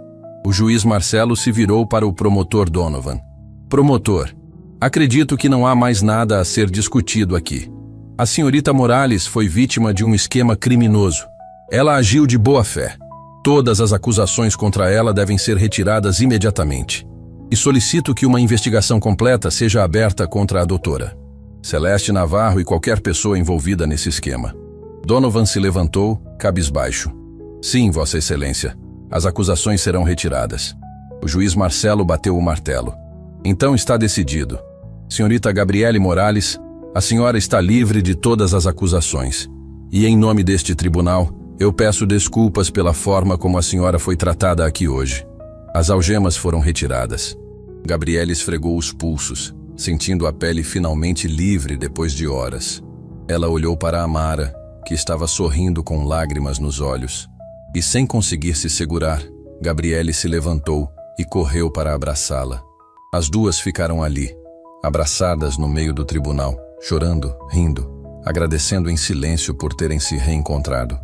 O juiz Marcelo se virou para o promotor Donovan. "Promotor, acredito que não há mais nada a ser discutido aqui. A senhorita Morales foi vítima de um esquema criminoso. Ela agiu de boa fé. Todas as acusações contra ela devem ser retiradas imediatamente. E solicito que uma investigação completa seja aberta contra a doutora Celeste Navarro e qualquer pessoa envolvida nesse esquema." Donovan se levantou, cabisbaixo. "Sim, Vossa Excelência. As acusações serão retiradas." O juiz Marcelo bateu o martelo. "Então está decidido. Senhorita Gabriele Morales, a senhora está livre de todas as acusações. E em nome deste tribunal, eu peço desculpas pela forma como a senhora foi tratada aqui hoje. As algemas foram retiradas. Gabriele esfregou os pulsos, sentindo a pele finalmente livre depois de horas. Ela olhou para Amara, que estava sorrindo com lágrimas nos olhos. E sem conseguir se segurar, Gabriele se levantou e correu para abraçá-la. As duas ficaram ali, abraçadas no meio do tribunal, chorando, rindo, agradecendo em silêncio por terem se reencontrado.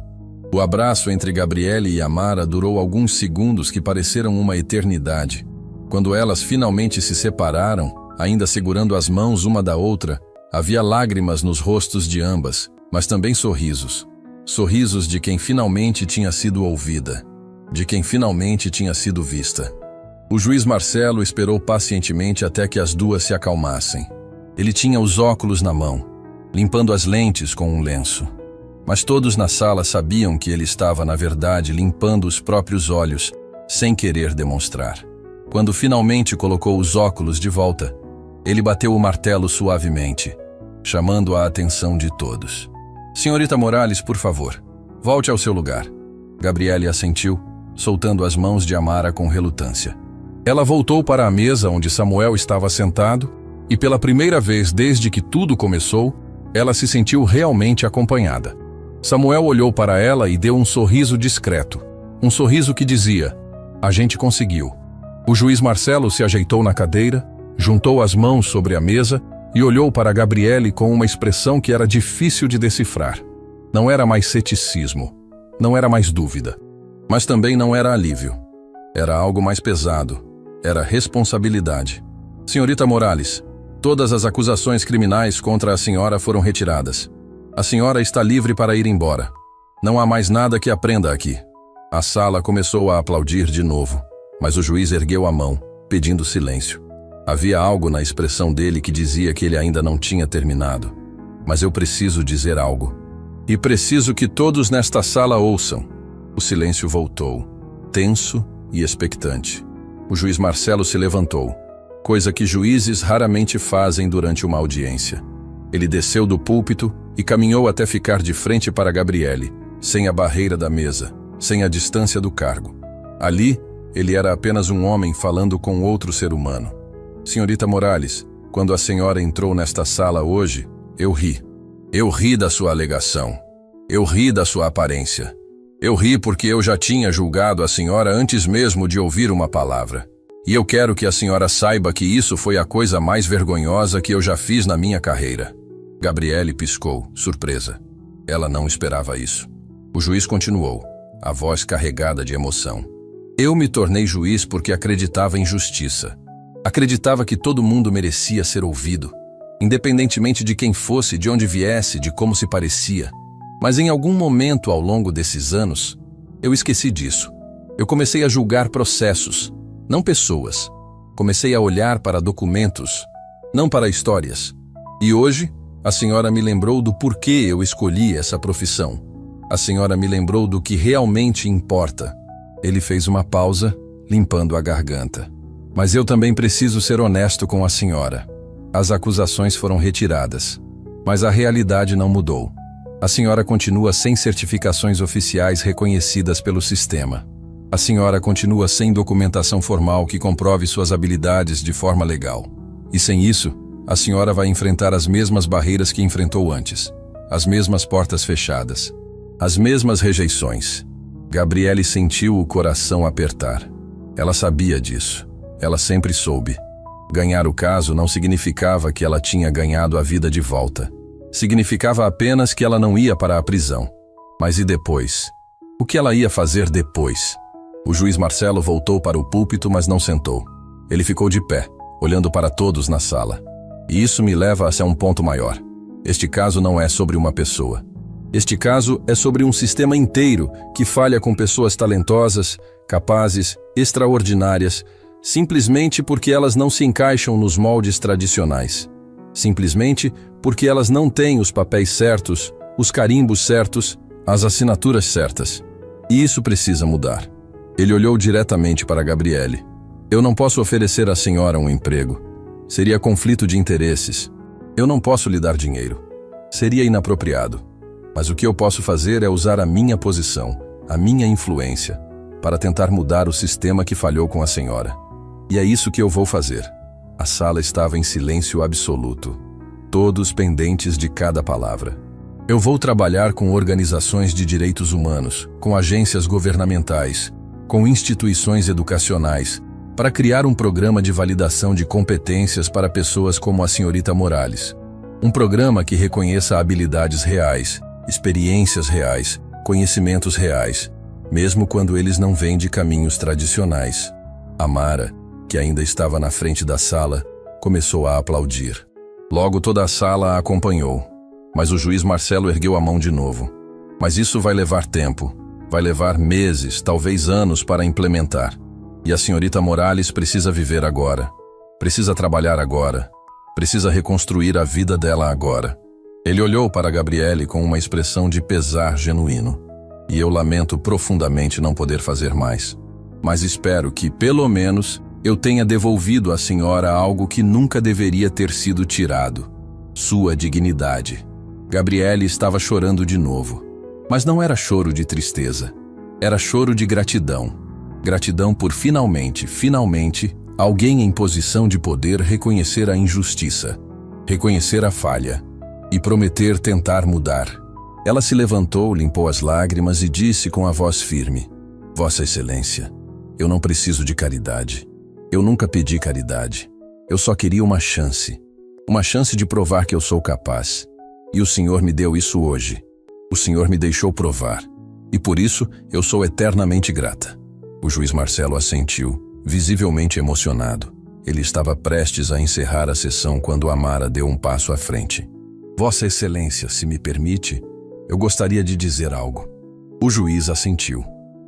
O abraço entre Gabriele e Amara durou alguns segundos que pareceram uma eternidade. Quando elas finalmente se separaram, ainda segurando as mãos uma da outra, havia lágrimas nos rostos de ambas, mas também sorrisos. Sorrisos de quem finalmente tinha sido ouvida, de quem finalmente tinha sido vista. O juiz Marcelo esperou pacientemente até que as duas se acalmassem. Ele tinha os óculos na mão, limpando as lentes com um lenço. Mas todos na sala sabiam que ele estava, na verdade, limpando os próprios olhos, sem querer demonstrar. Quando finalmente colocou os óculos de volta, ele bateu o martelo suavemente, chamando a atenção de todos. Senhorita Morales, por favor, volte ao seu lugar. Gabriele assentiu, soltando as mãos de Amara com relutância. Ela voltou para a mesa onde Samuel estava sentado e, pela primeira vez desde que tudo começou, ela se sentiu realmente acompanhada. Samuel olhou para ela e deu um sorriso discreto, um sorriso que dizia: "A gente conseguiu." O juiz Marcelo se ajeitou na cadeira, juntou as mãos sobre a mesa e olhou para Gabriele com uma expressão que era difícil de decifrar. Não era mais ceticismo, não era mais dúvida, mas também não era alívio. Era algo mais pesado, era responsabilidade. Senhorita Morales, todas as acusações criminais contra a senhora foram retiradas. A senhora está livre para ir embora. Não há mais nada que aprenda aqui. A sala começou a aplaudir de novo, mas o juiz ergueu a mão, pedindo silêncio. Havia algo na expressão dele que dizia que ele ainda não tinha terminado. Mas eu preciso dizer algo. E preciso que todos nesta sala ouçam. O silêncio voltou, tenso e expectante. O juiz Marcelo se levantou, coisa que juízes raramente fazem durante uma audiência. Ele desceu do púlpito e caminhou até ficar de frente para Gabriele, sem a barreira da mesa, sem a distância do cargo. Ali, ele era apenas um homem falando com outro ser humano. Senhorita Morales, quando a senhora entrou nesta sala hoje, eu ri. Eu ri da sua alegação. Eu ri da sua aparência. Eu ri porque eu já tinha julgado a senhora antes mesmo de ouvir uma palavra. E eu quero que a senhora saiba que isso foi a coisa mais vergonhosa que eu já fiz na minha carreira. Gabriele piscou, surpresa. Ela não esperava isso. O juiz continuou, a voz carregada de emoção. Eu me tornei juiz porque acreditava em justiça. Acreditava que todo mundo merecia ser ouvido, independentemente de quem fosse, de onde viesse, de como se parecia. Mas em algum momento ao longo desses anos, eu esqueci disso. Eu comecei a julgar processos, não pessoas. Comecei a olhar para documentos, não para histórias. E hoje, a senhora me lembrou do porquê eu escolhi essa profissão. A senhora me lembrou do que realmente importa. Ele fez uma pausa, limpando a garganta. Mas eu também preciso ser honesto com a senhora. As acusações foram retiradas, mas a realidade não mudou. A senhora continua sem certificações oficiais reconhecidas pelo sistema. A senhora continua sem documentação formal que comprove suas habilidades de forma legal. E sem isso, a senhora vai enfrentar as mesmas barreiras que enfrentou antes. As mesmas portas fechadas. As mesmas rejeições. Gabriele sentiu o coração apertar. Ela sabia disso. Ela sempre soube. Ganhar o caso não significava que ela tinha ganhado a vida de volta. Significava apenas que ela não ia para a prisão. Mas e depois? O que ela ia fazer depois? O juiz Marcelo voltou para o púlpito, mas não sentou. Ele ficou de pé, olhando para todos na sala. E isso me leva a um ponto maior. Este caso não é sobre uma pessoa. Este caso é sobre um sistema inteiro que falha com pessoas talentosas, capazes, extraordinárias, simplesmente porque elas não se encaixam nos moldes tradicionais. Simplesmente porque elas não têm os papéis certos, os carimbos certos, as assinaturas certas. E isso precisa mudar. Ele olhou diretamente para Gabriele. Eu não posso oferecer à senhora um emprego. Seria conflito de interesses. Eu não posso lhe dar dinheiro. Seria inapropriado. Mas o que eu posso fazer é usar a minha posição, a minha influência, para tentar mudar o sistema que falhou com a senhora. E é isso que eu vou fazer. A sala estava em silêncio absoluto, todos pendentes de cada palavra. Eu vou trabalhar com organizações de direitos humanos, com agências governamentais, com instituições educacionais, para criar um programa de validação de competências para pessoas como a senhorita Morales. Um programa que reconheça habilidades reais, experiências reais, conhecimentos reais, mesmo quando eles não vêm de caminhos tradicionais. Amara, que ainda estava na frente da sala, começou a aplaudir. Logo toda a sala a acompanhou, mas o juiz Marcelo ergueu a mão de novo. Mas isso vai levar tempo, vai levar meses, talvez anos para implementar. E a senhorita Morales precisa viver agora, precisa trabalhar agora, precisa reconstruir a vida dela agora. Ele olhou para Gabriele com uma expressão de pesar genuíno. E eu lamento profundamente não poder fazer mais. Mas espero que, pelo menos, eu tenha devolvido à senhora algo que nunca deveria ter sido tirado: sua dignidade. Gabriele estava chorando de novo. Mas não era choro de tristeza. Era choro de gratidão. Gratidão por finalmente, alguém em posição de poder reconhecer a injustiça, reconhecer a falha e prometer tentar mudar. Ela se levantou, limpou as lágrimas e disse com a voz firme: Vossa Excelência, eu não preciso de caridade. Eu nunca pedi caridade. Eu só queria uma chance de provar que eu sou capaz. E o Senhor me deu isso hoje. O Senhor me deixou provar. E por isso eu sou eternamente grata. O juiz Marcelo assentiu, visivelmente emocionado. Ele estava prestes a encerrar a sessão quando Amara deu um passo à frente. Vossa Excelência, se me permite, eu gostaria de dizer algo. O juiz assentiu.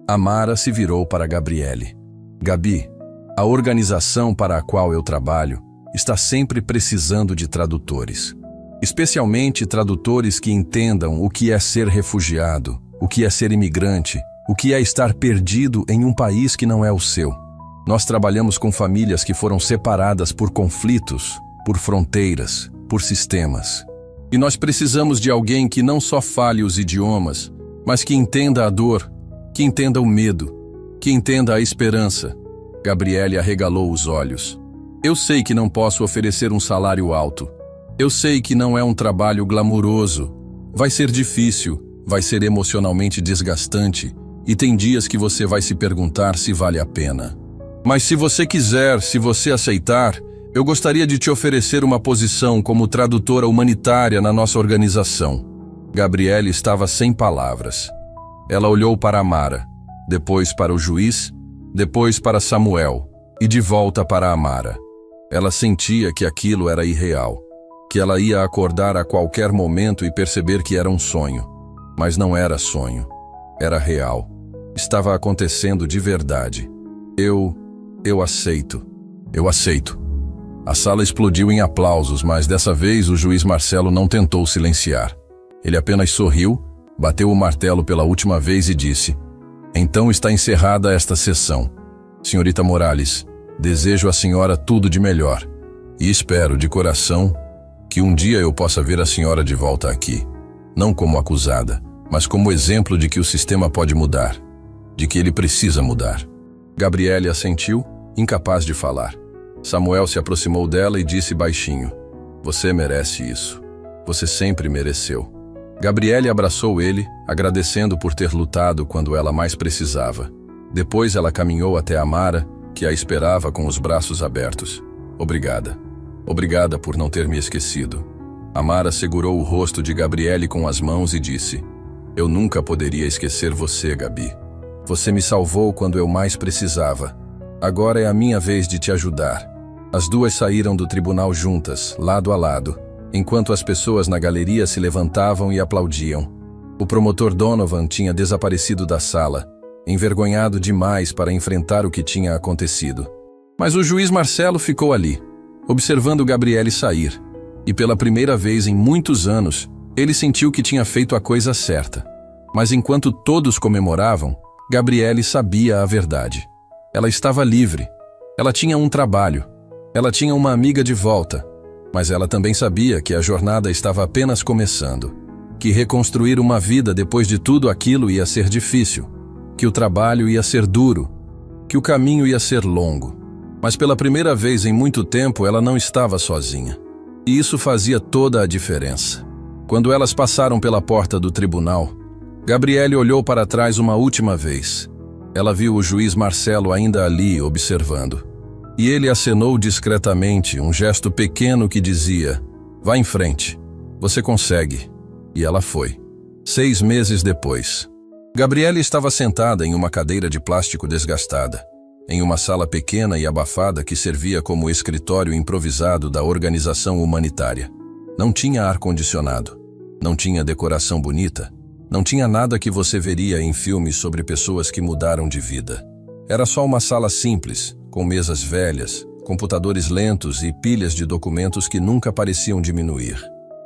Amara se virou para Gabriele. Gabi, a organização para a qual eu trabalho está sempre precisando de tradutores. Especialmente tradutores que entendam o que é ser refugiado, o que é ser imigrante, o que é estar perdido em um país que não é o seu. Nós trabalhamos com famílias que foram separadas por conflitos, por fronteiras, por sistemas. E nós precisamos de alguém que não só fale os idiomas, mas que entenda a dor, que entenda o medo, que entenda a esperança. Gabriele arregalou os olhos. Eu sei que não posso oferecer um salário alto. Eu sei que não é um trabalho glamuroso. Vai ser difícil, vai ser emocionalmente desgastante, e tem dias que você vai se perguntar se vale a pena. Mas se você quiser, se você aceitar, eu gostaria de te oferecer uma posição como tradutora humanitária na nossa organização. Gabriele estava sem palavras. Ela olhou para Amara, depois para o juiz, depois para Samuel, e de volta para Amara. Ela sentia que aquilo era irreal, que ela ia acordar a qualquer momento e perceber que era um sonho. Mas não era sonho, era real. Estava acontecendo de verdade. Eu aceito. Eu aceito. A sala explodiu em aplausos, mas dessa vez o juiz Marcelo não tentou silenciar. Ele apenas sorriu, bateu o martelo pela última vez e disse: Então está encerrada esta sessão. Senhorita Morales, desejo à senhora tudo de melhor. E espero, de coração, que um dia eu possa ver a senhora de volta aqui. Não como acusada, mas como exemplo de que o sistema pode mudar. De que ele precisa mudar. Gabriele assentiu, incapaz de falar. Samuel se aproximou dela e disse baixinho: Você merece isso. Você sempre mereceu. Gabriele abraçou ele, agradecendo por ter lutado quando ela mais precisava. Depois ela caminhou até Amara, que a esperava com os braços abertos. Obrigada. Obrigada por não ter me esquecido. Amara segurou o rosto de Gabriele com as mãos e disse: Eu nunca poderia esquecer você, Gabi. Você me salvou quando eu mais precisava. Agora é a minha vez de te ajudar. As duas saíram do tribunal juntas, lado a lado, enquanto as pessoas na galeria se levantavam e aplaudiam. O promotor Donovan tinha desaparecido da sala, envergonhado demais para enfrentar o que tinha acontecido. Mas o juiz Marcelo ficou ali, observando Gabriele sair, e pela primeira vez em muitos anos, ele sentiu que tinha feito a coisa certa. Mas enquanto todos comemoravam, Gabriele sabia a verdade. Ela estava livre. Ela tinha um trabalho. Ela tinha uma amiga de volta, mas ela também sabia que a jornada estava apenas começando, que reconstruir uma vida depois de tudo aquilo ia ser difícil, que o trabalho ia ser duro, que o caminho ia ser longo. Mas pela primeira vez em muito tempo ela não estava sozinha. E isso fazia toda a diferença. Quando elas passaram pela porta do tribunal, Gabriele olhou para trás uma última vez. Ela viu o juiz Marcelo ainda ali observando. E ele acenou discretamente, um gesto pequeno que dizia: "Vá em frente, você consegue." E ela foi. 6 meses depois, Gabriele estava sentada em uma cadeira de plástico desgastada, em uma sala pequena e abafada que servia como escritório improvisado da organização humanitária. Não tinha ar-condicionado, não tinha decoração bonita, não tinha nada que você veria em filmes sobre pessoas que mudaram de vida. Era só uma sala simples, com mesas velhas, computadores lentos e pilhas de documentos que nunca pareciam diminuir.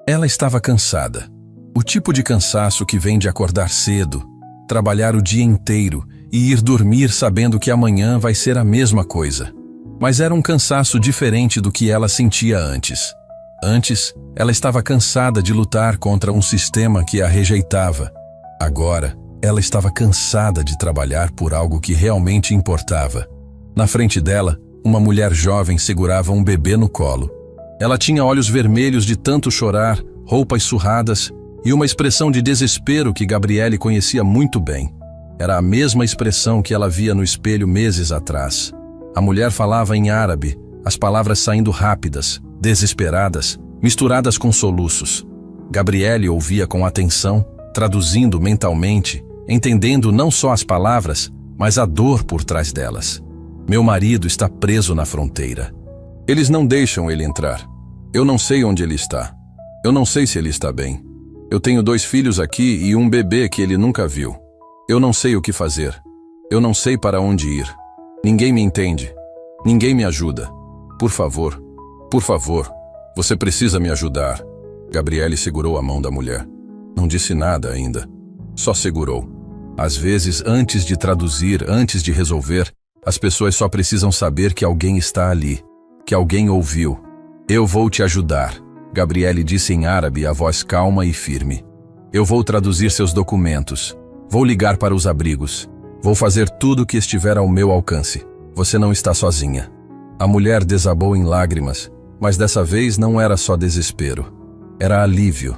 Ela estava cansada. O tipo de cansaço que vem de acordar cedo, trabalhar o dia inteiro e ir dormir sabendo que amanhã vai ser a mesma coisa. Mas era um cansaço diferente do que ela sentia antes. Antes, ela estava cansada de lutar contra um sistema que a rejeitava. Agora, ela estava cansada de trabalhar por algo que realmente importava. Na frente dela, uma mulher jovem segurava um bebê no colo. Ela tinha olhos vermelhos de tanto chorar, roupas surradas e uma expressão de desespero que Gabriele conhecia muito bem. Era a mesma expressão que ela via no espelho meses atrás. A mulher falava em árabe, as palavras saindo rápidas, desesperadas, misturadas com soluços. Gabriele ouvia com atenção, traduzindo mentalmente, entendendo não só as palavras, mas a dor por trás delas. "Meu marido está preso na fronteira. Eles não deixam ele entrar. Eu não sei onde ele está. Eu não sei se ele está bem. Eu tenho 2 filhos aqui e um bebê que ele nunca viu. Eu não sei o que fazer. Eu não sei para onde ir. Ninguém me entende. Ninguém me ajuda. Por favor, você precisa me ajudar." Gabriele segurou a mão da mulher. Não disse nada ainda. Só segurou. Às vezes, antes de traduzir, antes de resolver, as pessoas só precisam saber que alguém está ali, que alguém ouviu. "Eu vou te ajudar", Gabriele disse em árabe, a voz calma e firme. "Eu vou traduzir seus documentos. Vou ligar para os abrigos. Vou fazer tudo o que estiver ao meu alcance. Você não está sozinha." A mulher desabou em lágrimas, mas dessa vez não era só desespero. Era alívio.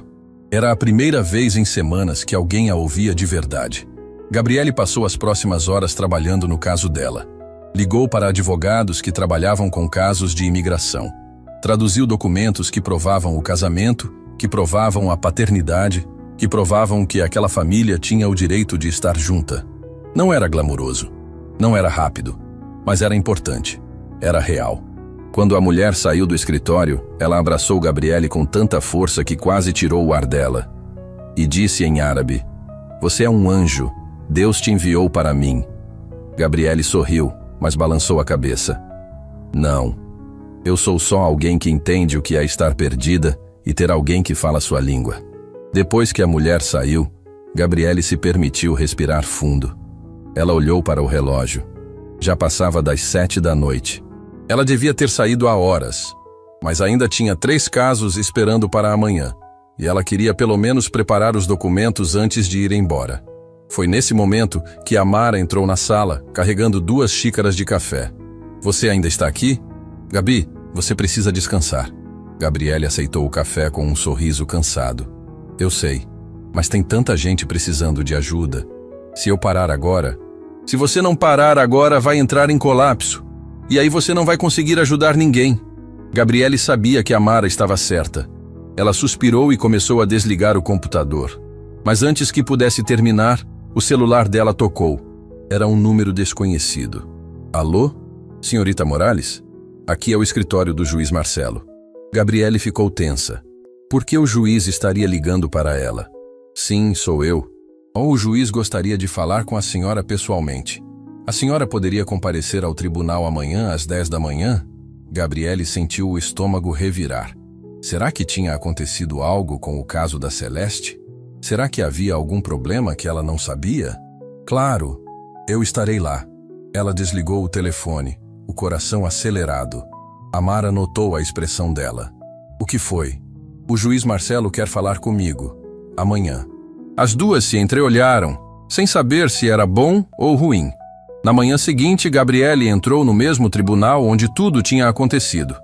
Era a primeira vez em semanas que alguém a ouvia de verdade. Gabriele passou as próximas horas trabalhando no caso dela. Ligou para advogados que trabalhavam com casos de imigração. Traduziu documentos que provavam o casamento, que provavam a paternidade, que provavam que aquela família tinha o direito de estar junta. Não era glamuroso, não era rápido, mas era importante, era real. Quando a mulher saiu do escritório, ela abraçou Gabriele com tanta força que quase tirou o ar dela. E disse em árabe: "Você é um anjo, Deus te enviou para mim." Gabriele sorriu, mas balançou a cabeça. "Não. Eu sou só alguém que entende o que é estar perdida e ter alguém que fala sua língua." Depois que a mulher saiu, Gabriele se permitiu respirar fundo. Ela olhou para o relógio. Já passava das 7 da noite. Ela devia ter saído há horas, mas ainda tinha 3 casos esperando para amanhã, e ela queria pelo menos preparar os documentos antes de ir embora. Foi nesse momento que Amara entrou na sala, carregando 2 xícaras de café. "Você ainda está aqui? Gabi, você precisa descansar." Gabriele aceitou o café com um sorriso cansado. "Eu sei, mas tem tanta gente precisando de ajuda. Se eu parar agora..." "Se você não parar agora, vai entrar em colapso. E aí você não vai conseguir ajudar ninguém." Gabriele sabia que Amara estava certa. Ela suspirou e começou a desligar o computador. Mas antes que pudesse terminar, o celular dela tocou. Era um número desconhecido. "Alô? Senhorita Morales? Aqui é o escritório do juiz Marcelo." Gabriele ficou tensa. Por que o juiz estaria ligando para ela? "Sim, sou eu. Ou o juiz gostaria de falar com a senhora pessoalmente. A senhora poderia comparecer ao tribunal amanhã às 10 da manhã?" Gabriele sentiu o estômago revirar. Será que tinha acontecido algo com o caso da Celeste? Será que havia algum problema que ela não sabia? "Claro, eu estarei lá." Ela desligou o telefone, o coração acelerado. Amara notou a expressão dela. O que foi? O juiz Marcelo quer falar comigo. Amanhã. As duas se entreolharam, sem saber se era bom ou ruim. Na manhã seguinte, Gabriele entrou no mesmo tribunal onde tudo tinha acontecido.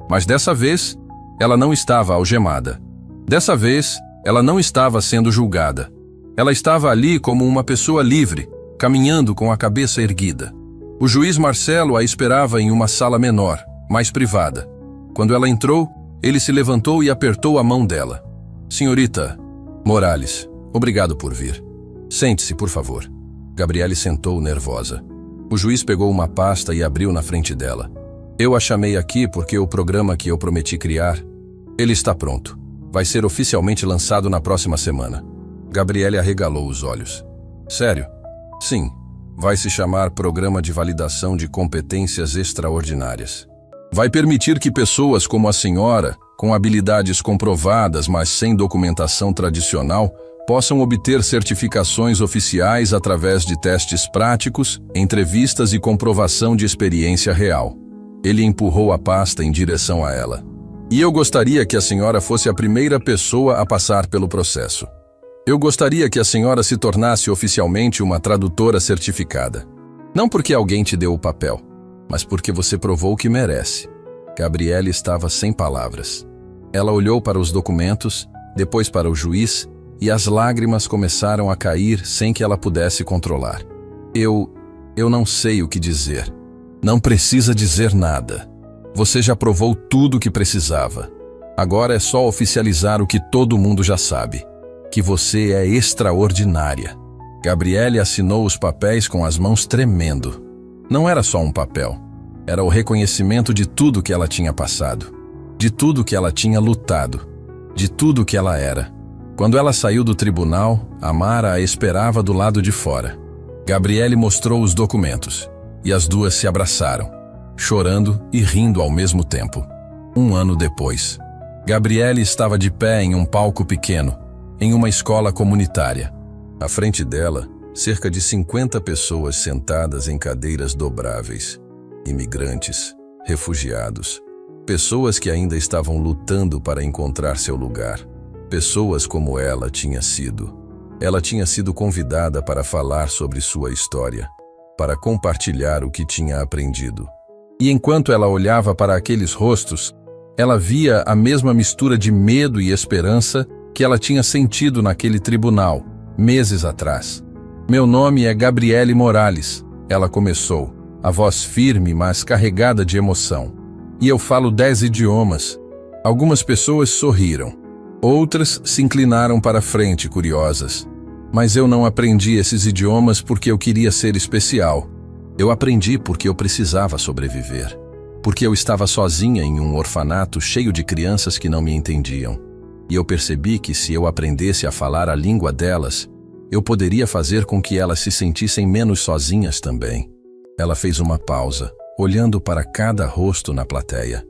Mas dessa vez, ela não estava algemada. Dessa vez, ela não estava sendo julgada. Ela estava ali como uma pessoa livre, caminhando com a cabeça erguida. O juiz Marcelo a esperava em uma sala menor, mais privada. Quando ela entrou, ele se levantou e apertou a mão dela. Senhorita Morales, obrigado por vir. Sente-se, por favor. Gabriele sentou nervosa. O juiz pegou uma pasta e abriu na frente dela. Eu a chamei aqui porque o programa que eu prometi criar, ele está pronto. Vai ser oficialmente lançado na próxima semana. Gabriele arregalou os olhos. Sério? Sim. Vai se chamar Programa de Validação de Competências Extraordinárias. Vai permitir que pessoas como a senhora, com habilidades comprovadas, mas sem documentação tradicional, possam obter certificações oficiais através de testes práticos, entrevistas e comprovação de experiência real. Ele empurrou a pasta em direção a ela. E eu gostaria que a senhora fosse a primeira pessoa a passar pelo processo. Eu gostaria que a senhora se tornasse oficialmente uma tradutora certificada. Não porque alguém te deu o papel, mas porque você provou que merece. Gabriele estava sem palavras. Ela olhou para os documentos, depois para o juiz, e as lágrimas começaram a cair sem que ela pudesse controlar. Eu não sei o que dizer. Não precisa dizer nada. Você já provou tudo o que precisava. Agora é só oficializar o que todo mundo já sabe. Que você é extraordinária. Gabriele assinou os papéis com as mãos tremendo. Não era só um papel. Era o reconhecimento de tudo que ela tinha passado. De tudo que ela tinha lutado. De tudo que ela era. Quando ela saiu do tribunal, Amara a esperava do lado de fora. Gabriele mostrou os documentos. E as duas se abraçaram, chorando e rindo ao mesmo tempo. 1 ano depois, Gabriele estava de pé em um palco pequeno, em uma escola comunitária. À frente dela, cerca de 50 pessoas sentadas em cadeiras dobráveis. Imigrantes, refugiados, pessoas que ainda estavam lutando para encontrar seu lugar. Pessoas como ela tinha sido. Ela tinha sido convidada para falar sobre sua história, para compartilhar o que tinha aprendido. E enquanto ela olhava para aqueles rostos, ela via a mesma mistura de medo e esperança que ela tinha sentido naquele tribunal, meses atrás. Meu nome é Gabriele Morales, ela começou, a voz firme, mas carregada de emoção. E eu falo 10 idiomas. Algumas pessoas sorriram. Outras se inclinaram para frente, curiosas. Mas eu não aprendi esses idiomas porque eu queria ser especial. Eu aprendi porque eu precisava sobreviver. Porque eu estava sozinha em um orfanato cheio de crianças que não me entendiam. E eu percebi que se eu aprendesse a falar a língua delas, eu poderia fazer com que elas se sentissem menos sozinhas também. Ela fez uma pausa, olhando para cada rosto na plateia.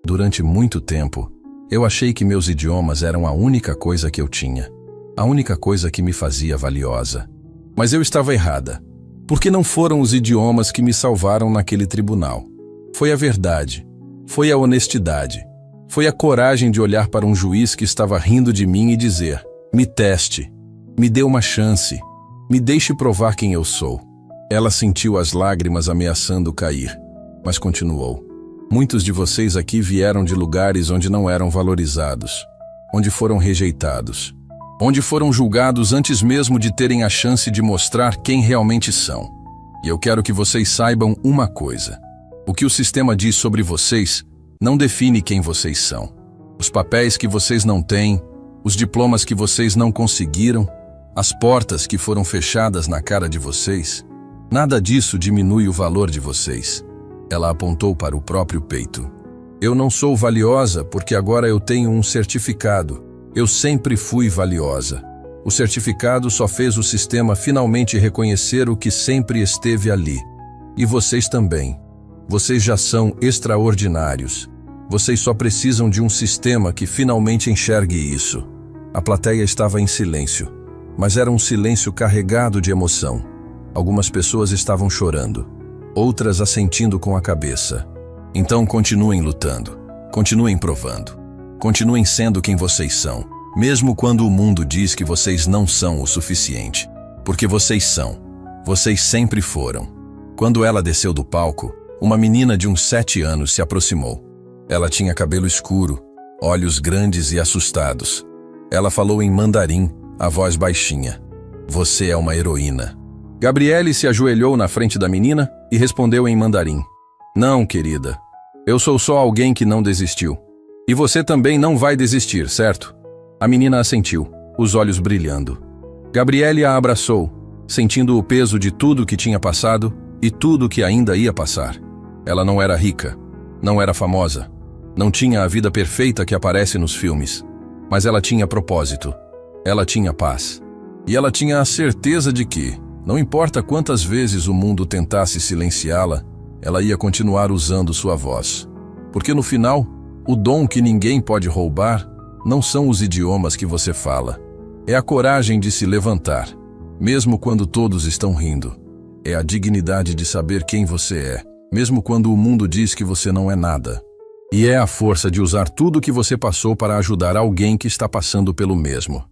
Durante muito tempo, eu achei que meus idiomas eram a única coisa que eu tinha. A única coisa que me fazia valiosa. Mas eu estava errada. Porque não foram os idiomas que me salvaram naquele tribunal. Foi a verdade. Foi a honestidade. Foi a coragem de olhar para um juiz que estava rindo de mim e dizer: me teste. Me dê uma chance. Me deixe provar quem eu sou. Ela sentiu as lágrimas ameaçando cair, mas continuou. Muitos de vocês aqui vieram de lugares onde não eram valorizados, onde foram rejeitados, onde foram julgados antes mesmo de terem a chance de mostrar quem realmente são. E eu quero que vocês saibam uma coisa. O que o sistema diz sobre vocês não define quem vocês são. Os papéis que vocês não têm, os diplomas que vocês não conseguiram, as portas que foram fechadas na cara de vocês, nada disso diminui o valor de vocês. Ela apontou para o próprio peito. Eu não sou valiosa porque agora eu tenho um certificado. Eu sempre fui valiosa. O certificado só fez o sistema finalmente reconhecer o que sempre esteve ali. E vocês também. Vocês já são extraordinários. Vocês só precisam de um sistema que finalmente enxergue isso. A plateia estava em silêncio, mas era um silêncio carregado de emoção. Algumas pessoas estavam chorando, outras assentindo com a cabeça. Então continuem lutando, continuem provando, continuem sendo quem vocês são, mesmo quando o mundo diz que vocês não são o suficiente. Porque vocês são, vocês sempre foram. Quando ela desceu do palco, uma menina de uns 7 anos se aproximou. Ela tinha cabelo escuro, olhos grandes e assustados. Ela falou em mandarim, a voz baixinha. Você é uma heroína. Gabriele se ajoelhou na frente da menina e respondeu em mandarim. Não, querida. Eu sou só alguém que não desistiu. E você também não vai desistir, certo? A menina assentiu, os olhos brilhando. Gabriele a abraçou, sentindo o peso de tudo que tinha passado e tudo que ainda ia passar. Ela não era rica, não era famosa, não tinha a vida perfeita que aparece nos filmes, mas ela tinha propósito, ela tinha paz. E ela tinha a certeza de que, não importa quantas vezes o mundo tentasse silenciá-la, ela ia continuar usando sua voz. Porque no final, o dom que ninguém pode roubar não são os idiomas que você fala. É a coragem de se levantar, mesmo quando todos estão rindo. É a dignidade de saber quem você é, mesmo quando o mundo diz que você não é nada. E é a força de usar tudo que você passou para ajudar alguém que está passando pelo mesmo.